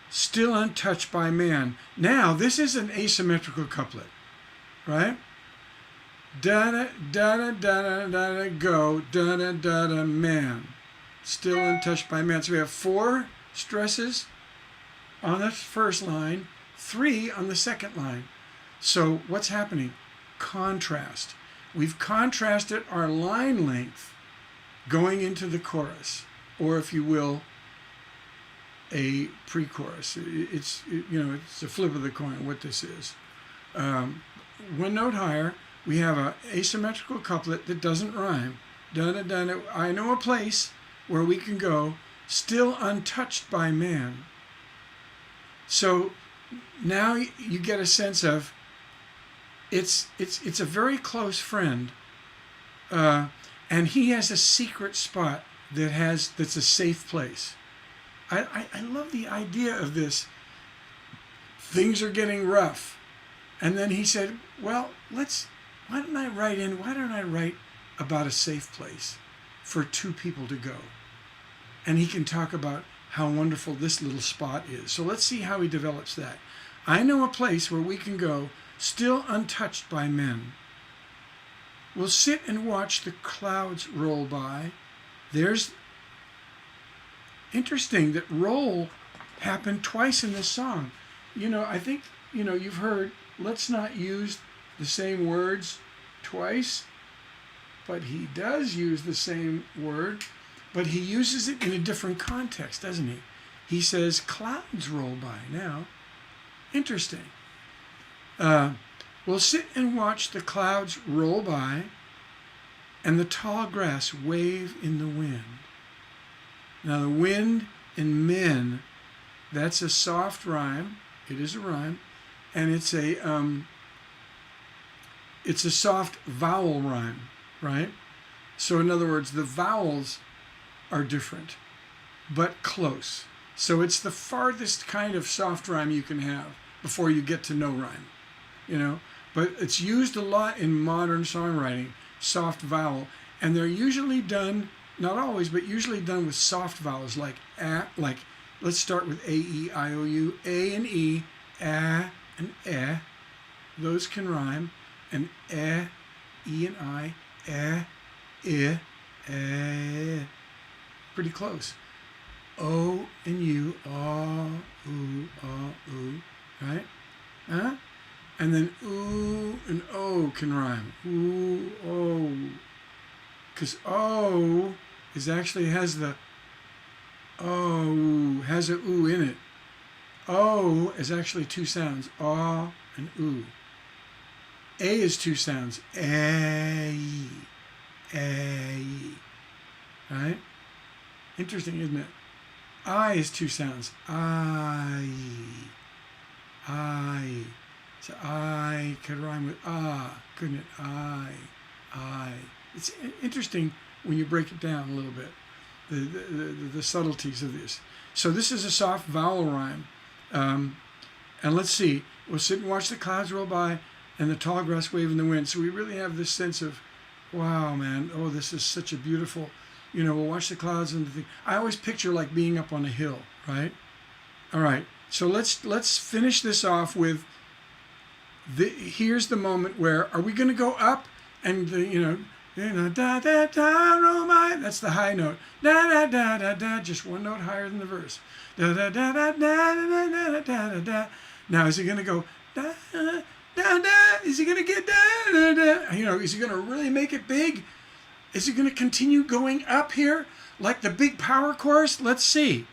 still untouched by man. Now, this is an asymmetrical couplet, right? Da da da da da go, da da da da man, still untouched by man. So we have 4 stresses on the first line, 3 on the second line. So what's happening? Contrast. We've contrasted our line length going into the chorus, or if you will, a pre-chorus. It's a flip of the coin what this is. One note higher, we have an asymmetrical couplet that doesn't rhyme. Da-da-da-da, I know a place where we can go, still untouched by man. So now you get a sense of it's a very close friend, and he has a secret spot that's a safe place. I love the idea of this. Things are getting rough, and then he said, "Well, why don't I write about a safe place for 2 people to go?" And he can talk about how wonderful this little spot is. So let's see how he develops that. I know a place where we can go, still untouched by men. We'll sit and watch the clouds roll by. There's interesting that roll happened twice in this song. I think, you've heard, let's not use the same words twice, but he does use the same word, but he uses it in a different context, doesn't he? He says, clouds roll by now. Interesting. We'll sit and watch the clouds roll by and the tall grass wave in the wind. Now the wind in men, that's a soft rhyme. It is a rhyme, and it's a soft vowel rhyme, right? So in other words, the vowels are different, but close. So it's the farthest kind of soft rhyme you can have before you get to no rhyme, But it's used a lot in modern songwriting, soft vowel, and they're usually done, not always, but usually done with soft vowels like a, like let's start with A, E, I, O, U, A and E, a and eh. Those can rhyme, and E and I, pretty close. O and U, ooh, right? And then ooh and O can rhyme. Ooh, oh. Because O has a ooh in it. O is actually 2 sounds, ah and ooh. A is 2 sounds, a, right? Interesting, isn't it? I is 2 sounds, I. So I could rhyme with couldn't it? I. It's interesting when you break it down a little bit, the subtleties of this. So this is a soft vowel rhyme. And let's see, we'll sit and watch the clouds roll by and the tall grass wave in the wind. So we really have this sense of, wow, man, oh, this is such a beautiful, we'll watch the clouds and the thing. I always picture like being up on a hill, right? All right, So let's finish this off with here's the moment where are we going to go up and da da da romance. That's the high note. Da da da da da. Just one note higher than the verse. Da da da da da da da da da da. Now is he going to go da da da? Is he going to get da da da? Is he going to really make it big? Is he going to continue going up here like the big power chorus? Let's see.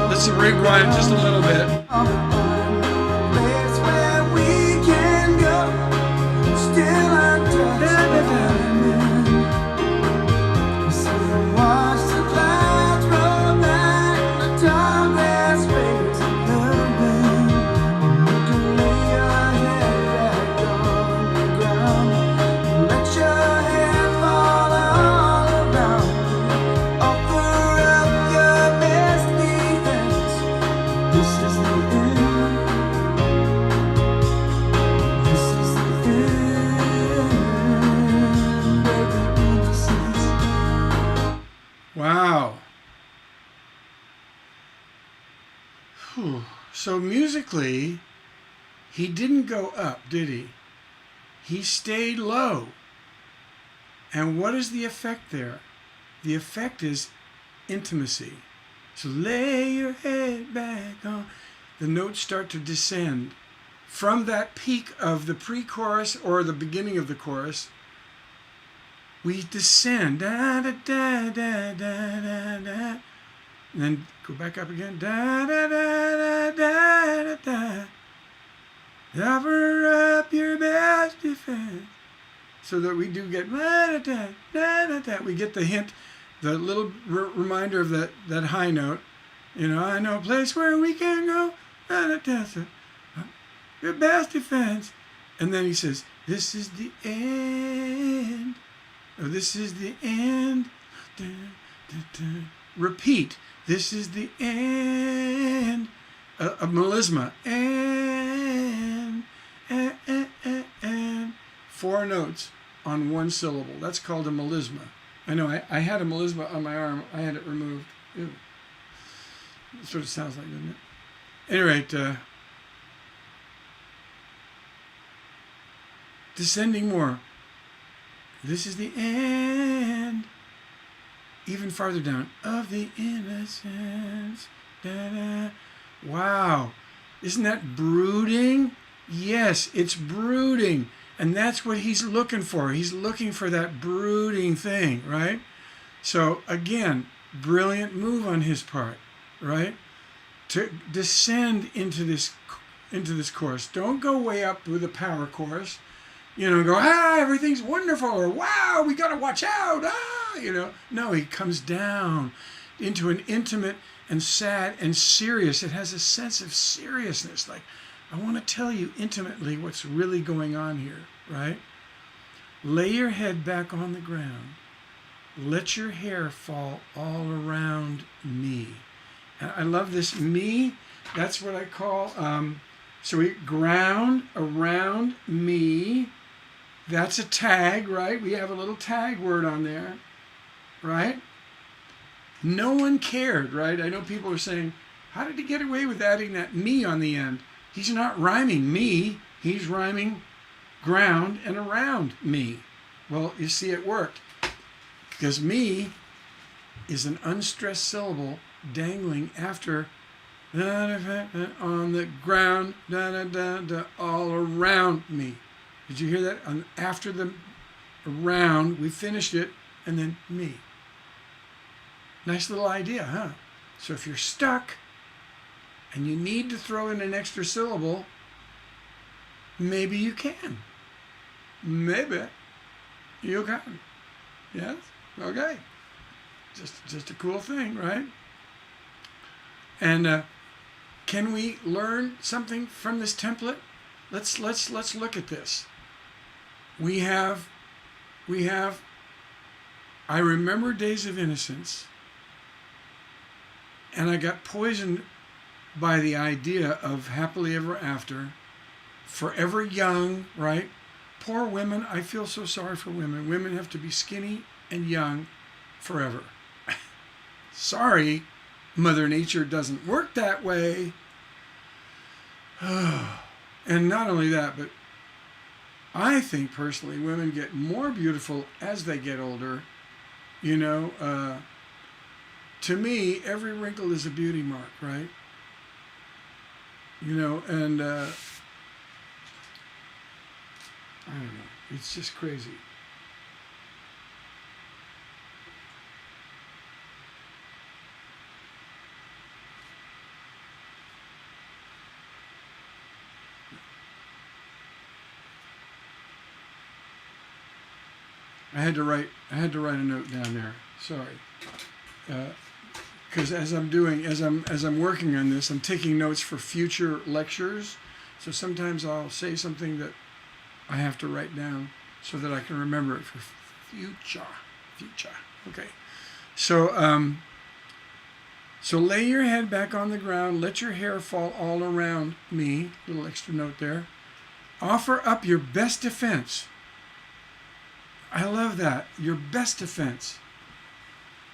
Let's rewind just a little bit. Place where we can go, still untouched. So watch the clouds roll back, the tall grass waves in the wind. You can lay your head back on the ground, let your hair fall all around. Offer up your best defense. This is the end. This is the end of the innocence. Wow. Whew. So musically, he didn't go up, did he? He stayed low. And what is the effect there? The effect is intimacy. So lay your head back on. The notes start to descend from that peak of the pre-chorus or the beginning of the chorus. We descend, da da da da da da da, and then go back up again, da da da da da da da. Offer up your best defense, so that we do get da da da da da. We get the hint, the little reminder of that high note. I know a place where we can go, da da da da. Your best defense, and then he says, "This is the end." Oh, this is the end. Da, da, da. Repeat. This is the end. A melisma. And. Four notes on one syllable. That's called a melisma. I know. I had a melisma on my arm. I had it removed. Ew. It sort of sounds like, doesn't it? At any rate, descending more. This is the end. Even farther down. Of the innocence. Da-da. Wow. Isn't that brooding? Yes, it's brooding. And that's what he's looking for. He's looking for that brooding thing, right? So again, brilliant move on his part, right? To descend into this chorus. Don't go way up with a power chorus. Go, everything's wonderful, or wow, we got to watch out, No, he comes down into an intimate and sad and serious. It has a sense of seriousness, like, I want to tell you intimately what's really going on here, right? Lay your head back on the ground. Let your hair fall all around me. And I love this me. That's what I call, so we ground around me. That's a tag, right? We have a little tag word on there, right? No one cared, right? I know people are saying, how did he get away with adding that me on the end? He's not rhyming me. He's rhyming ground and around me. Well, you see, it worked. Because me is an unstressed syllable dangling after on the ground, all around me. Did you hear that? After the around, we finished it, and then me. Nice little idea, huh? So if you're stuck and you need to throw in an extra syllable, maybe you can. Maybe you can. Yes? Okay. Just a cool thing, right? And can we learn something from this template? Let's look at this. We have I remember days of innocence, and I got poisoned by the idea of happily ever after, forever young, right? Poor women, I feel so sorry for women. Women have to be skinny and young forever. Sorry, Mother Nature doesn't work that way. And not only that, but I think personally women get more beautiful as they get older. You know, to me, every wrinkle is a beauty mark, right? You know, and I don't know. It's just crazy. I had to write a note down there. Sorry, because as I'm working on this, I'm taking notes for future lectures. So sometimes I'll say something that I have to write down so that I can remember it for future. Okay. So so lay your head back on the ground. Let your hair fall all around me. Little extra note there. Offer up your best defense. I love that. Your best defense.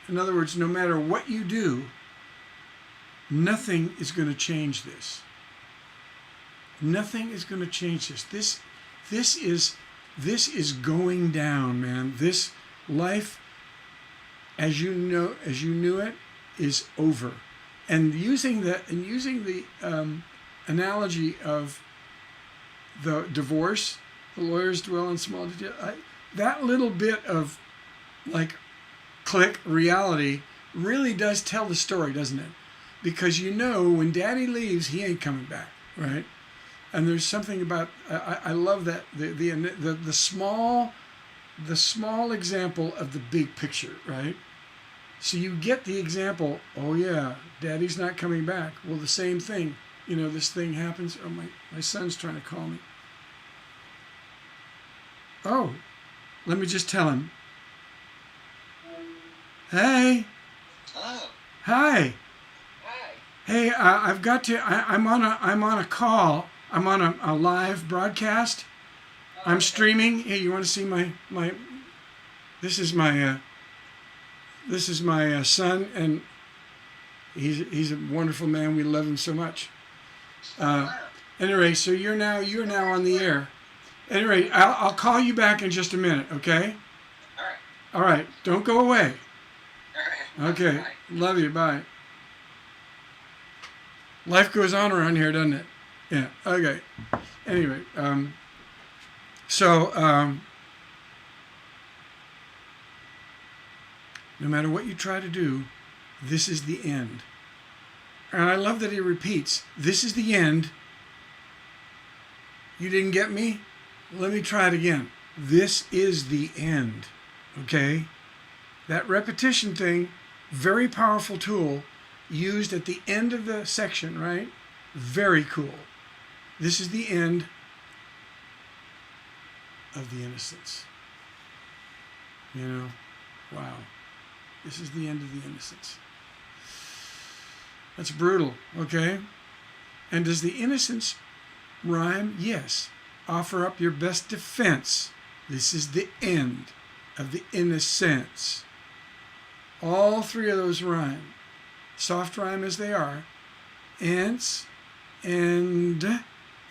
In other words, no matter what you do, nothing is going to change this. Nothing is going to change this. This is going down, man. This life, as you knew it, is over. And using the analogy of the divorce, the lawyers dwell in small detail. That little bit of like click reality really does tell the story, doesn't it? Because you know when Daddy leaves, he ain't coming back, right? And there's something about I love that the small example of the big picture, right? So you get the example. Oh yeah, Daddy's not coming back. Well, the same thing. You know, this thing happens. Oh, my son's trying to call me. Oh. Let me just tell him. Hey. Oh. Hi. Hi. Hey, I've got to. I'm on a call. I'm on a live broadcast. Oh, I'm okay. streaming. Hey, you want to see my? This is my son, and he's a wonderful man. We love him so much. Anyway, so you're now on the air. Anyway, I'll call you back in just a minute, okay? All right. All right. Don't go away. All right. Okay. Bye. Love you. Bye. Life goes on around here, doesn't it? Yeah. Okay. Anyway, so no matter what you try to do, this is the end. And I love that he repeats, this is the end. You didn't get me? Let me try it again. This is the end. Okay? That repetition thing, very powerful tool, used at the end of the section, right? Very cool. This is the end of the innocence. You know? Wow. This is the end of the innocence. That's brutal, okay? And does the innocence rhyme? Yes. Offer up your best defense. This is the end of the innocence. All three of those rhyme. Soft rhyme as they are. Ants, and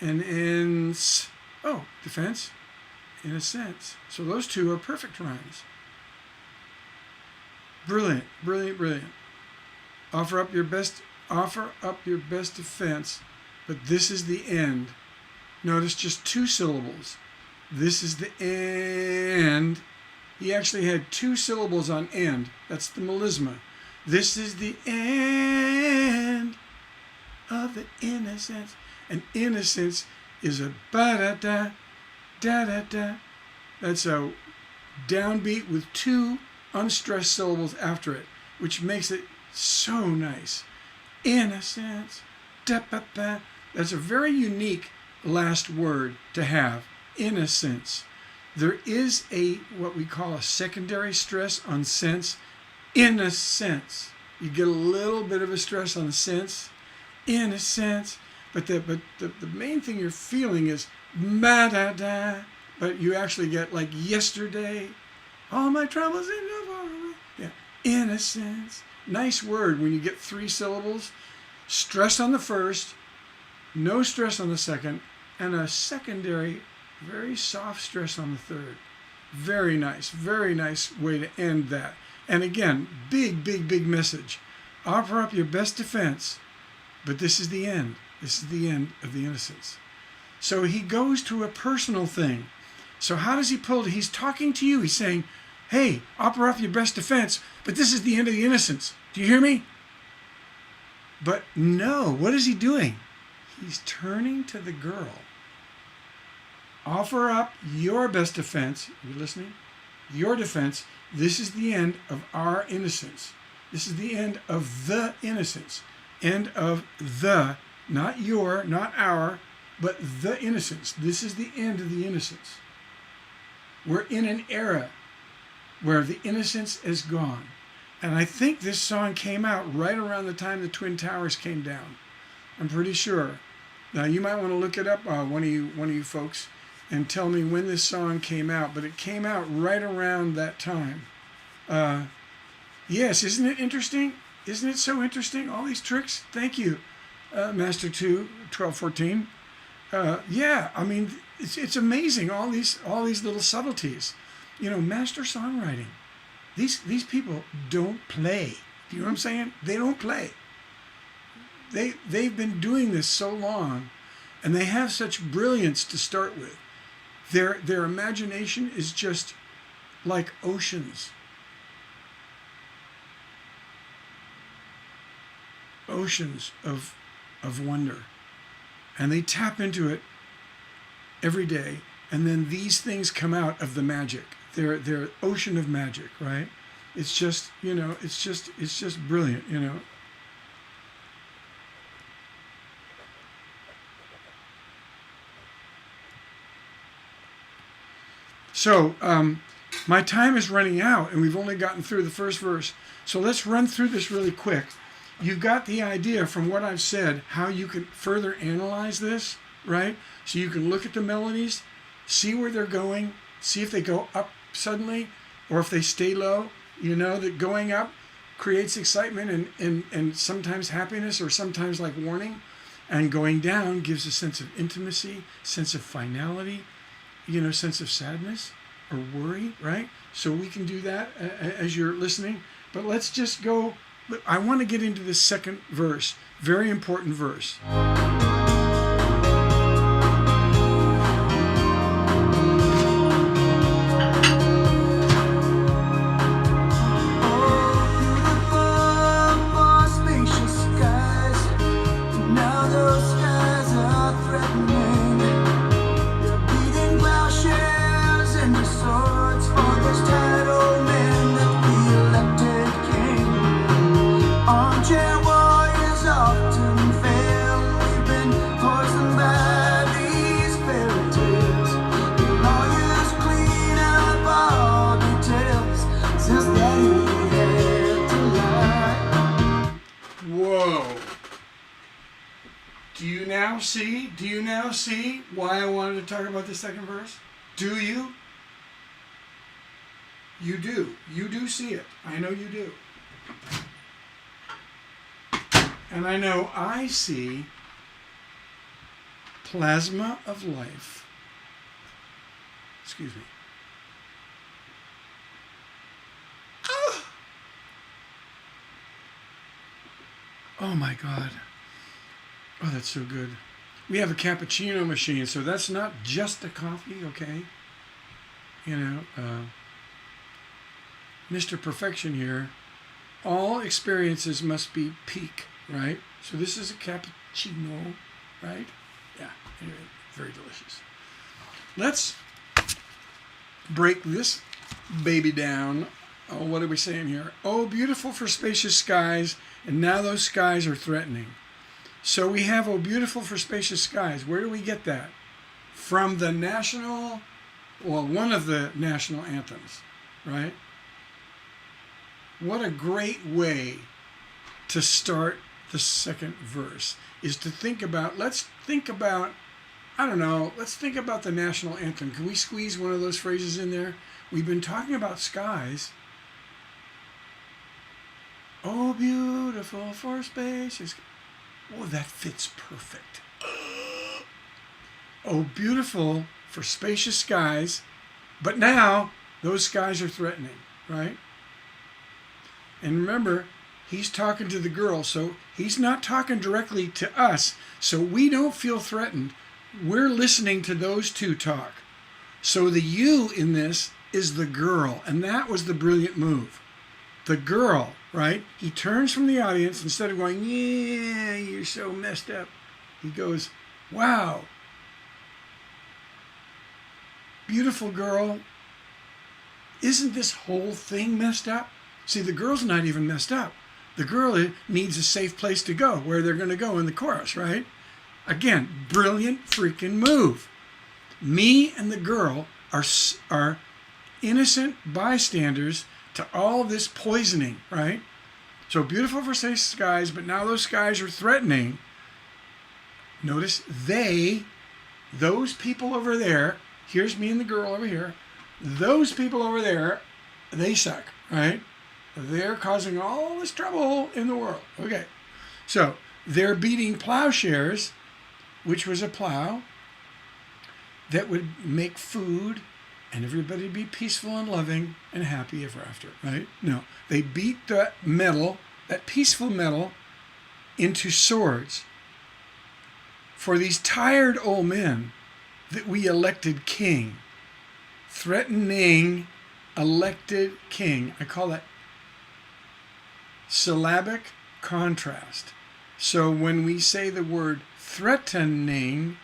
ends. Oh, defense, innocence. So those two are perfect rhymes. Brilliant, brilliant, brilliant. Offer up your best defense, but this is the end. Notice just two syllables. This is the end. He actually had two syllables on end. That's the melisma. This is the end of the innocence. And innocence is a ba-da-da, da-da-da. That's a downbeat with two unstressed syllables after it, which makes it so nice. Innocence, da-ba-ba. That's a very unique last word to have. Innocence. There is what we call a secondary stress on sense. In a sense, you get a little bit of a stress on sense. In a sense, but the main thing you're feeling is ma-da-da. But you actually get like yesterday. All my troubles in the far away. Yeah. Innocence. nice word when you get 3 syllables. Stress on the first, no stress on the second, and a secondary, very soft stress on the third. Very nice way to end that. And again, big message. Offer up your best defense, but this is the end. This is the end of the innocence. So he goes to a personal thing. So how does he pull it? He's talking to you. He's saying, hey, offer up your best defense, but this is the end of the innocence. Do you hear me? But no, what is he doing? He's turning to the girl. Offer up your best defense. Are you listening? Your defense. This is the end of our innocence. This is the end of the innocence. End of the, not your, not our, but the innocence. This is the end of the innocence. We're in an era where the innocence is gone. And I think this song came out right around the time the Twin Towers came down. I'm pretty sure. Now you might want to look it up, one of you folks, and tell me when this song came out. But it came out right around that time. Yes, isn't it interesting? Isn't it so interesting? All these tricks. Thank you, Master 2, 1214. Yeah, I mean, it's amazing. All these little subtleties. You know, master songwriting. These people don't play. Do you know what I'm saying? They don't play. They've been doing this so long, and they have such brilliance to start with. Their imagination is just like oceans. Oceans of wonder. And they tap into it every day, and then these things come out of the magic. They're ocean of magic, right? It's just, you know, it's just brilliant, you know. So, my time is running out, and we've only gotten through the first verse. So let's run through this really quick. You've got the idea from what I've said, how you can further analyze this, right? So you can look at the melodies, see where they're going, see if they go up suddenly, or if they stay low. You know that going up creates excitement and sometimes happiness, or sometimes like warning. And going down gives a sense of intimacy, sense of finality, you know, sense of sadness or worry, right? So we can do that as you're listening. But let's just go. I want to get into this second verse, very important verse. Do you now see why I wanted to talk about the second verse? Do you? You do. You do see it. I know you do. And I know I see plasma of life. Excuse me. Oh my God. Oh, that's so good. We have a cappuccino machine, so that's not just a coffee, okay? You know, Mr. Perfection here. All experiences must be peak, right? So this is a cappuccino, right? Yeah, anyway, very delicious. Let's break this baby down. Oh, what are we saying here? Oh, beautiful for spacious skies, and now those skies are threatening. So we have "Oh Beautiful for Spacious Skies." Where do we get that? From the national, well, one of the national anthems, right? What a great way to start the second verse is to think about, let's think about the national anthem. Can we squeeze one of those phrases in there? We've been talking about skies. Oh, beautiful for spacious. Oh, that fits perfect. Oh, beautiful for spacious skies, but now those skies are threatening, right? And remember, he's talking to the girl, so he's not talking directly to us, so we don't feel threatened. We're listening to those two talk. So the you in this is the girl, and that was the brilliant move. The girl, right? He turns from the audience, instead of going, yeah, you're so messed up, he goes, wow, beautiful girl, isn't this whole thing messed up? See, the girl's not even messed up. The girl needs a safe place to go, where they're going to go in the chorus, right? Again, brilliant freaking move. Me and the girl are innocent bystanders to all this poisoning, right? So beautiful for safe skies, but now those skies are threatening. Notice those people over there, here's me and the girl over here, those people over there, they suck, right? They're causing all this trouble in the world. Okay, so they're beating plowshares, which was a plow that would make food and everybody be peaceful and loving and happy ever after, right? No, they beat that metal, that peaceful metal, into swords. For these tired old men that we elected king, threatening elected king. I call that syllabic contrast. So when we say the word threatening,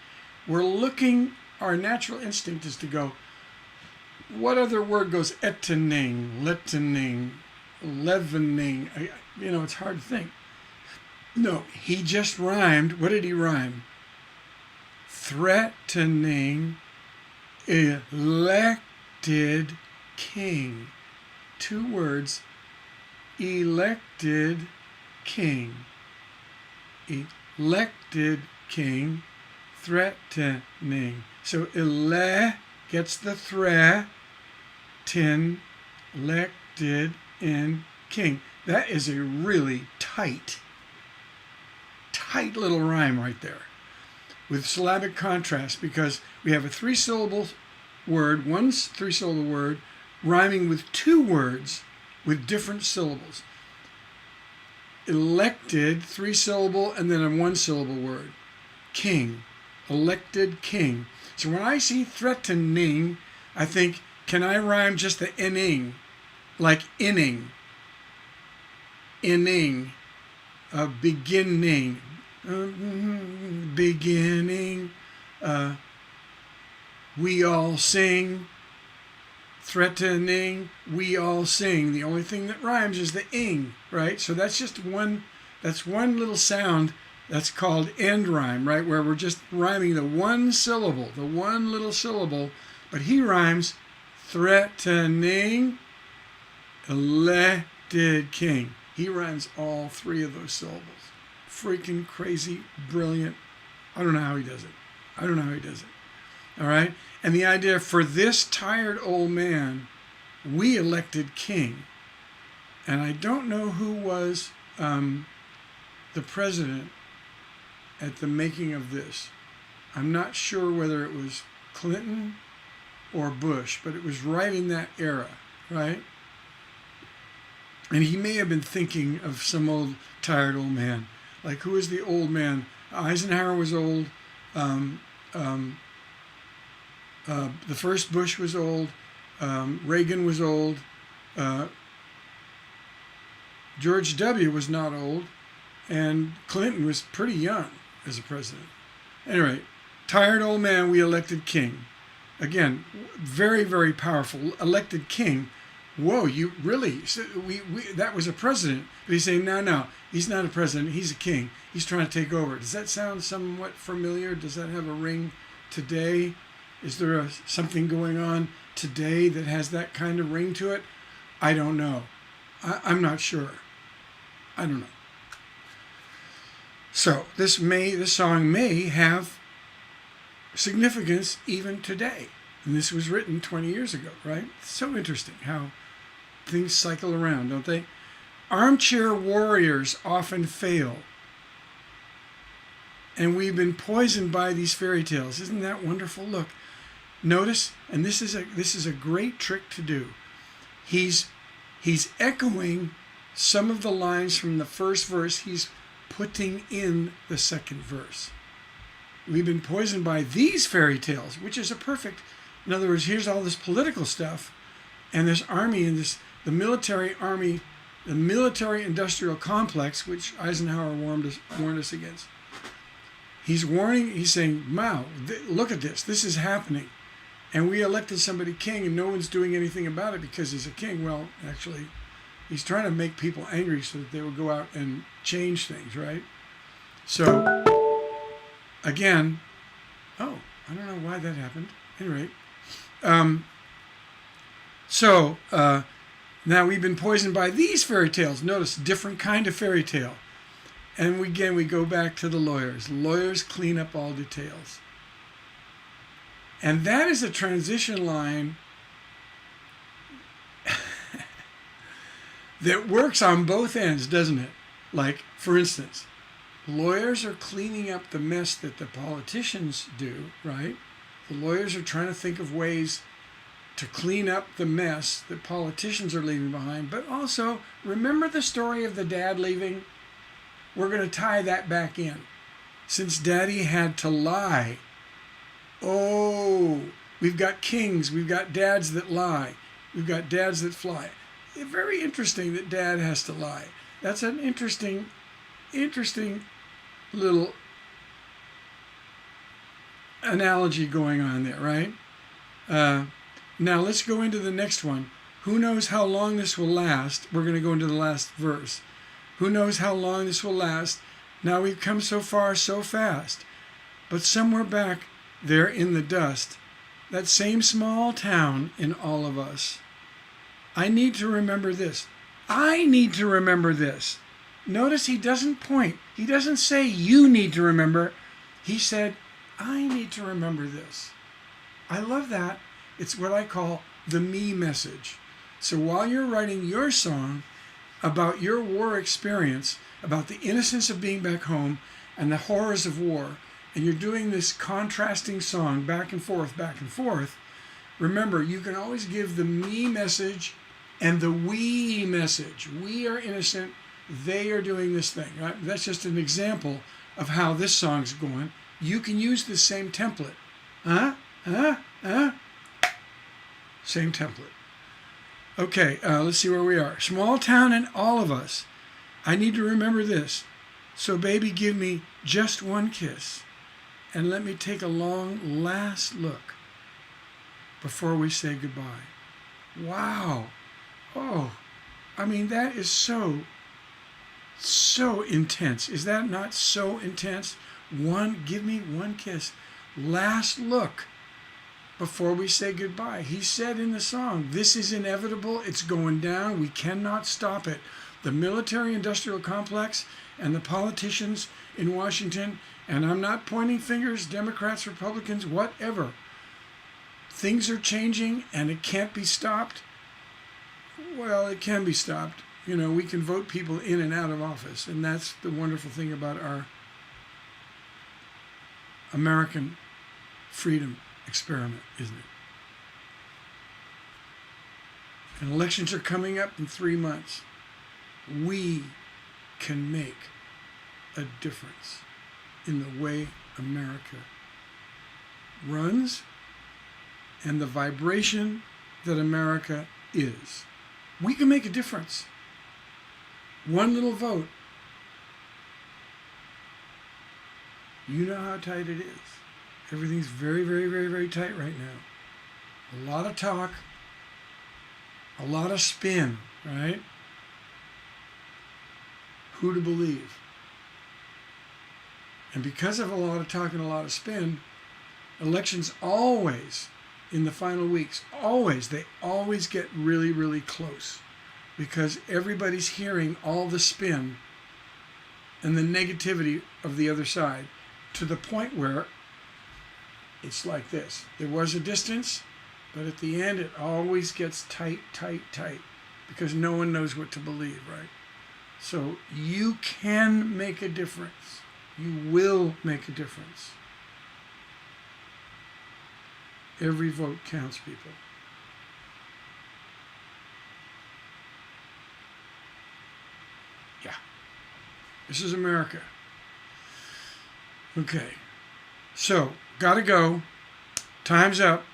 we're looking, our natural instinct is to go, what other word goes etening, lettening, leavening? It's hard to think. No, he just rhymed. What did he rhyme? Threatening elected king. 2 words. Elected king. Elected king. Threatening. So gets the elected in king. That is a really tight little rhyme right there with syllabic contrast, because we have a 3-syllable word, one 3-syllable word rhyming with 2 words with different syllables. Elected, 3-syllable, and then a 1-syllable word. King, elected king. So when I see threatening, I think, can I rhyme just the inning, like inning, beginning, beginning, we all sing, threatening, we all sing. The only thing that rhymes is the ing, right? So that's just one little sound. That's called end rhyme, right? Where we're just rhyming the one syllable, the one little syllable. But he rhymes threatening elected king. He rhymes all 3 of those syllables. Freaking crazy, brilliant. I don't know how he does it. All right? And the idea, for this tired old man, we elected king. And I don't know who was the president at the making of this. I'm not sure whether it was Clinton or Bush, but it was right in that era, right? And he may have been thinking of some tired old man. Like, who is the old man? Eisenhower was old. The first Bush was old. Reagan was old. George W. was not old. And Clinton was pretty young as a president. Anyway, tired old man, we elected king. Again, very, very powerful. Elected king. Whoa, you really? So that was a president. But he's saying, no, he's not a president. He's a king. He's trying to take over. Does that sound somewhat familiar? Does that have a ring today? Is there something going on today that has that kind of ring to it? I don't know. I'm not sure. I don't know. So this song may have significance even today. And this was written 20 years ago, right? It's so interesting how things cycle around, don't they? Armchair warriors often fail. And we've been poisoned by these fairy tales. Isn't that wonderful? Look, notice, and this is a great trick to do. He's echoing some of the lines from the first verse. He's putting in the second verse. We've been poisoned by these fairy tales, which is a perfect, in other words, here's all this political stuff, and this army and the military army, the military industrial complex, which Eisenhower warned us against. He's saying, Mao, look at this. This is happening. And we elected somebody king and no one's doing anything about it because he's a king. Well, actually, he's trying to make people angry so that they will go out and change things, right? So, again, I don't know why that happened. Anyway, now we've been poisoned by these fairy tales. Notice, different kind of fairy tale. And again, we go back to the lawyers. Lawyers clean up all details. And that is a transition line that works on both ends, doesn't it? Like, for instance, lawyers are cleaning up the mess that the politicians do, right? The lawyers are trying to think of ways to clean up the mess that politicians are leaving behind. But also, remember the story of the dad leaving? We're going to tie that back in. Since Daddy had to lie. Oh, we've got kings. We've got dads that lie. We've got dads that fly. It's very interesting that Dad has to lie. That's an interesting little analogy going on there, right? Now let's go into the next one. Who knows how long this will last? We're going to go into the last verse. Who knows how long this will last? Now we've come so far so fast. But somewhere back there in the dust, that same small town in all of us, I need to remember this. I need to remember this. Notice he doesn't point. He doesn't say you need to remember. He said, I need to remember this. I love that. It's what I call the me message. So while you're writing your song about your war experience, about the innocence of being back home and the horrors of war, and you're doing this contrasting song back and forth, remember, you can always give the me message and the we message. We are innocent. They are doing this thing. Right? That's just an example of how this song's going. You can use the same template. Same template. Okay, let's see where we are. Small town and all of us. I need to remember this. So baby, give me just one kiss. And let me take a long last look before we say goodbye. Wow. Oh, I mean, that is so intense. Is that not so intense? Give me one kiss. Last look before we say goodbye. He said in the song, this is inevitable. It's going down. We cannot stop it. The military-industrial complex and the politicians in Washington, and I'm not pointing fingers, Democrats, Republicans, whatever. Things are changing and it can't be stopped. Well, it can be stopped. You know, we can vote people in and out of office, and that's the wonderful thing about our American freedom experiment, isn't it? And elections are coming up in 3 months. We can make a difference in the way America runs and the vibration that America is. We can make a difference. One little vote. You know how tight it is. Everything's very, very, very, very tight right now. A lot of talk, a lot of spin, right? Who to believe? And because of a lot of talk and a lot of spin, elections always, in the final weeks, they always get really, really close. Because everybody's hearing all the spin and the negativity of the other side to the point where it's like this. There was a distance, but at the end it always gets tight, tight, tight because no one knows what to believe, right? So you can make a difference. You will make a difference. Every vote counts, people. Yeah. This is America. Okay. So, gotta go. Time's up.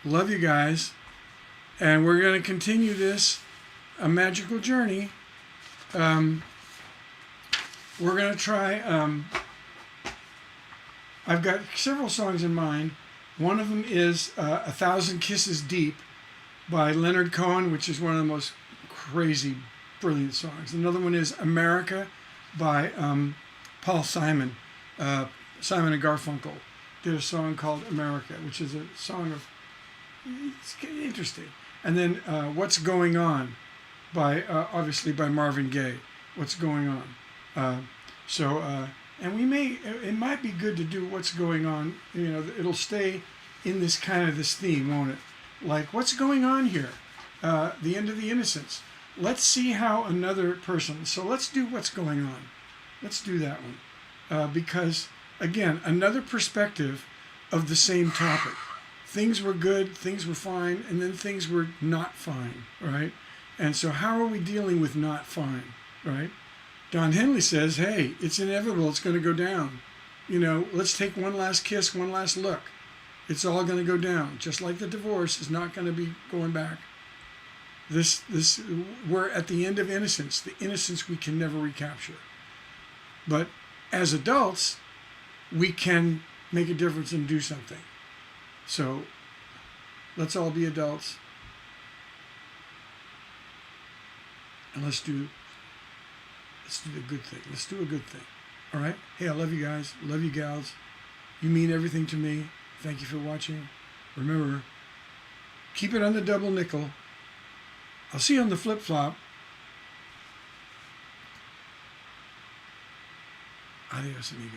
Love you guys. And we're going to continue this, a magical journey. We're going to try, I've got several songs in mind. One of them is A Thousand Kisses Deep by Leonard Cohen, which is one of the most crazy, brilliant songs. Another one is America by Paul Simon. Simon and Garfunkel did a song called America, which is a song of, it's interesting. And then What's Going On by, obviously by Marvin Gaye. What's Going On. And it might be good to do What's Going On, you know, it'll stay in this kind of this theme, won't it? Like, what's going on here? The end of the innocence. Let's see how another person, so let's do What's Going On. Let's do that one. Because, again, another perspective of the same topic. Things were good, things were fine, and then things were not fine, right? And so how are we dealing with not fine, right? Don Henley says, hey, it's inevitable, it's going to go down. You know, let's take one last kiss, one last look. It's all going to go down, just like the divorce is not going to be going back. We're at the end of innocence, the innocence we can never recapture. But as adults, we can make a difference and do something. So let's all be adults. And let's do the good thing. Let's do a good thing. All right? Hey, I love you guys. Love you gals. You mean everything to me. Thank you for watching. Remember, keep it on the double nickel. I'll see you on the flip-flop. Adios, amigo.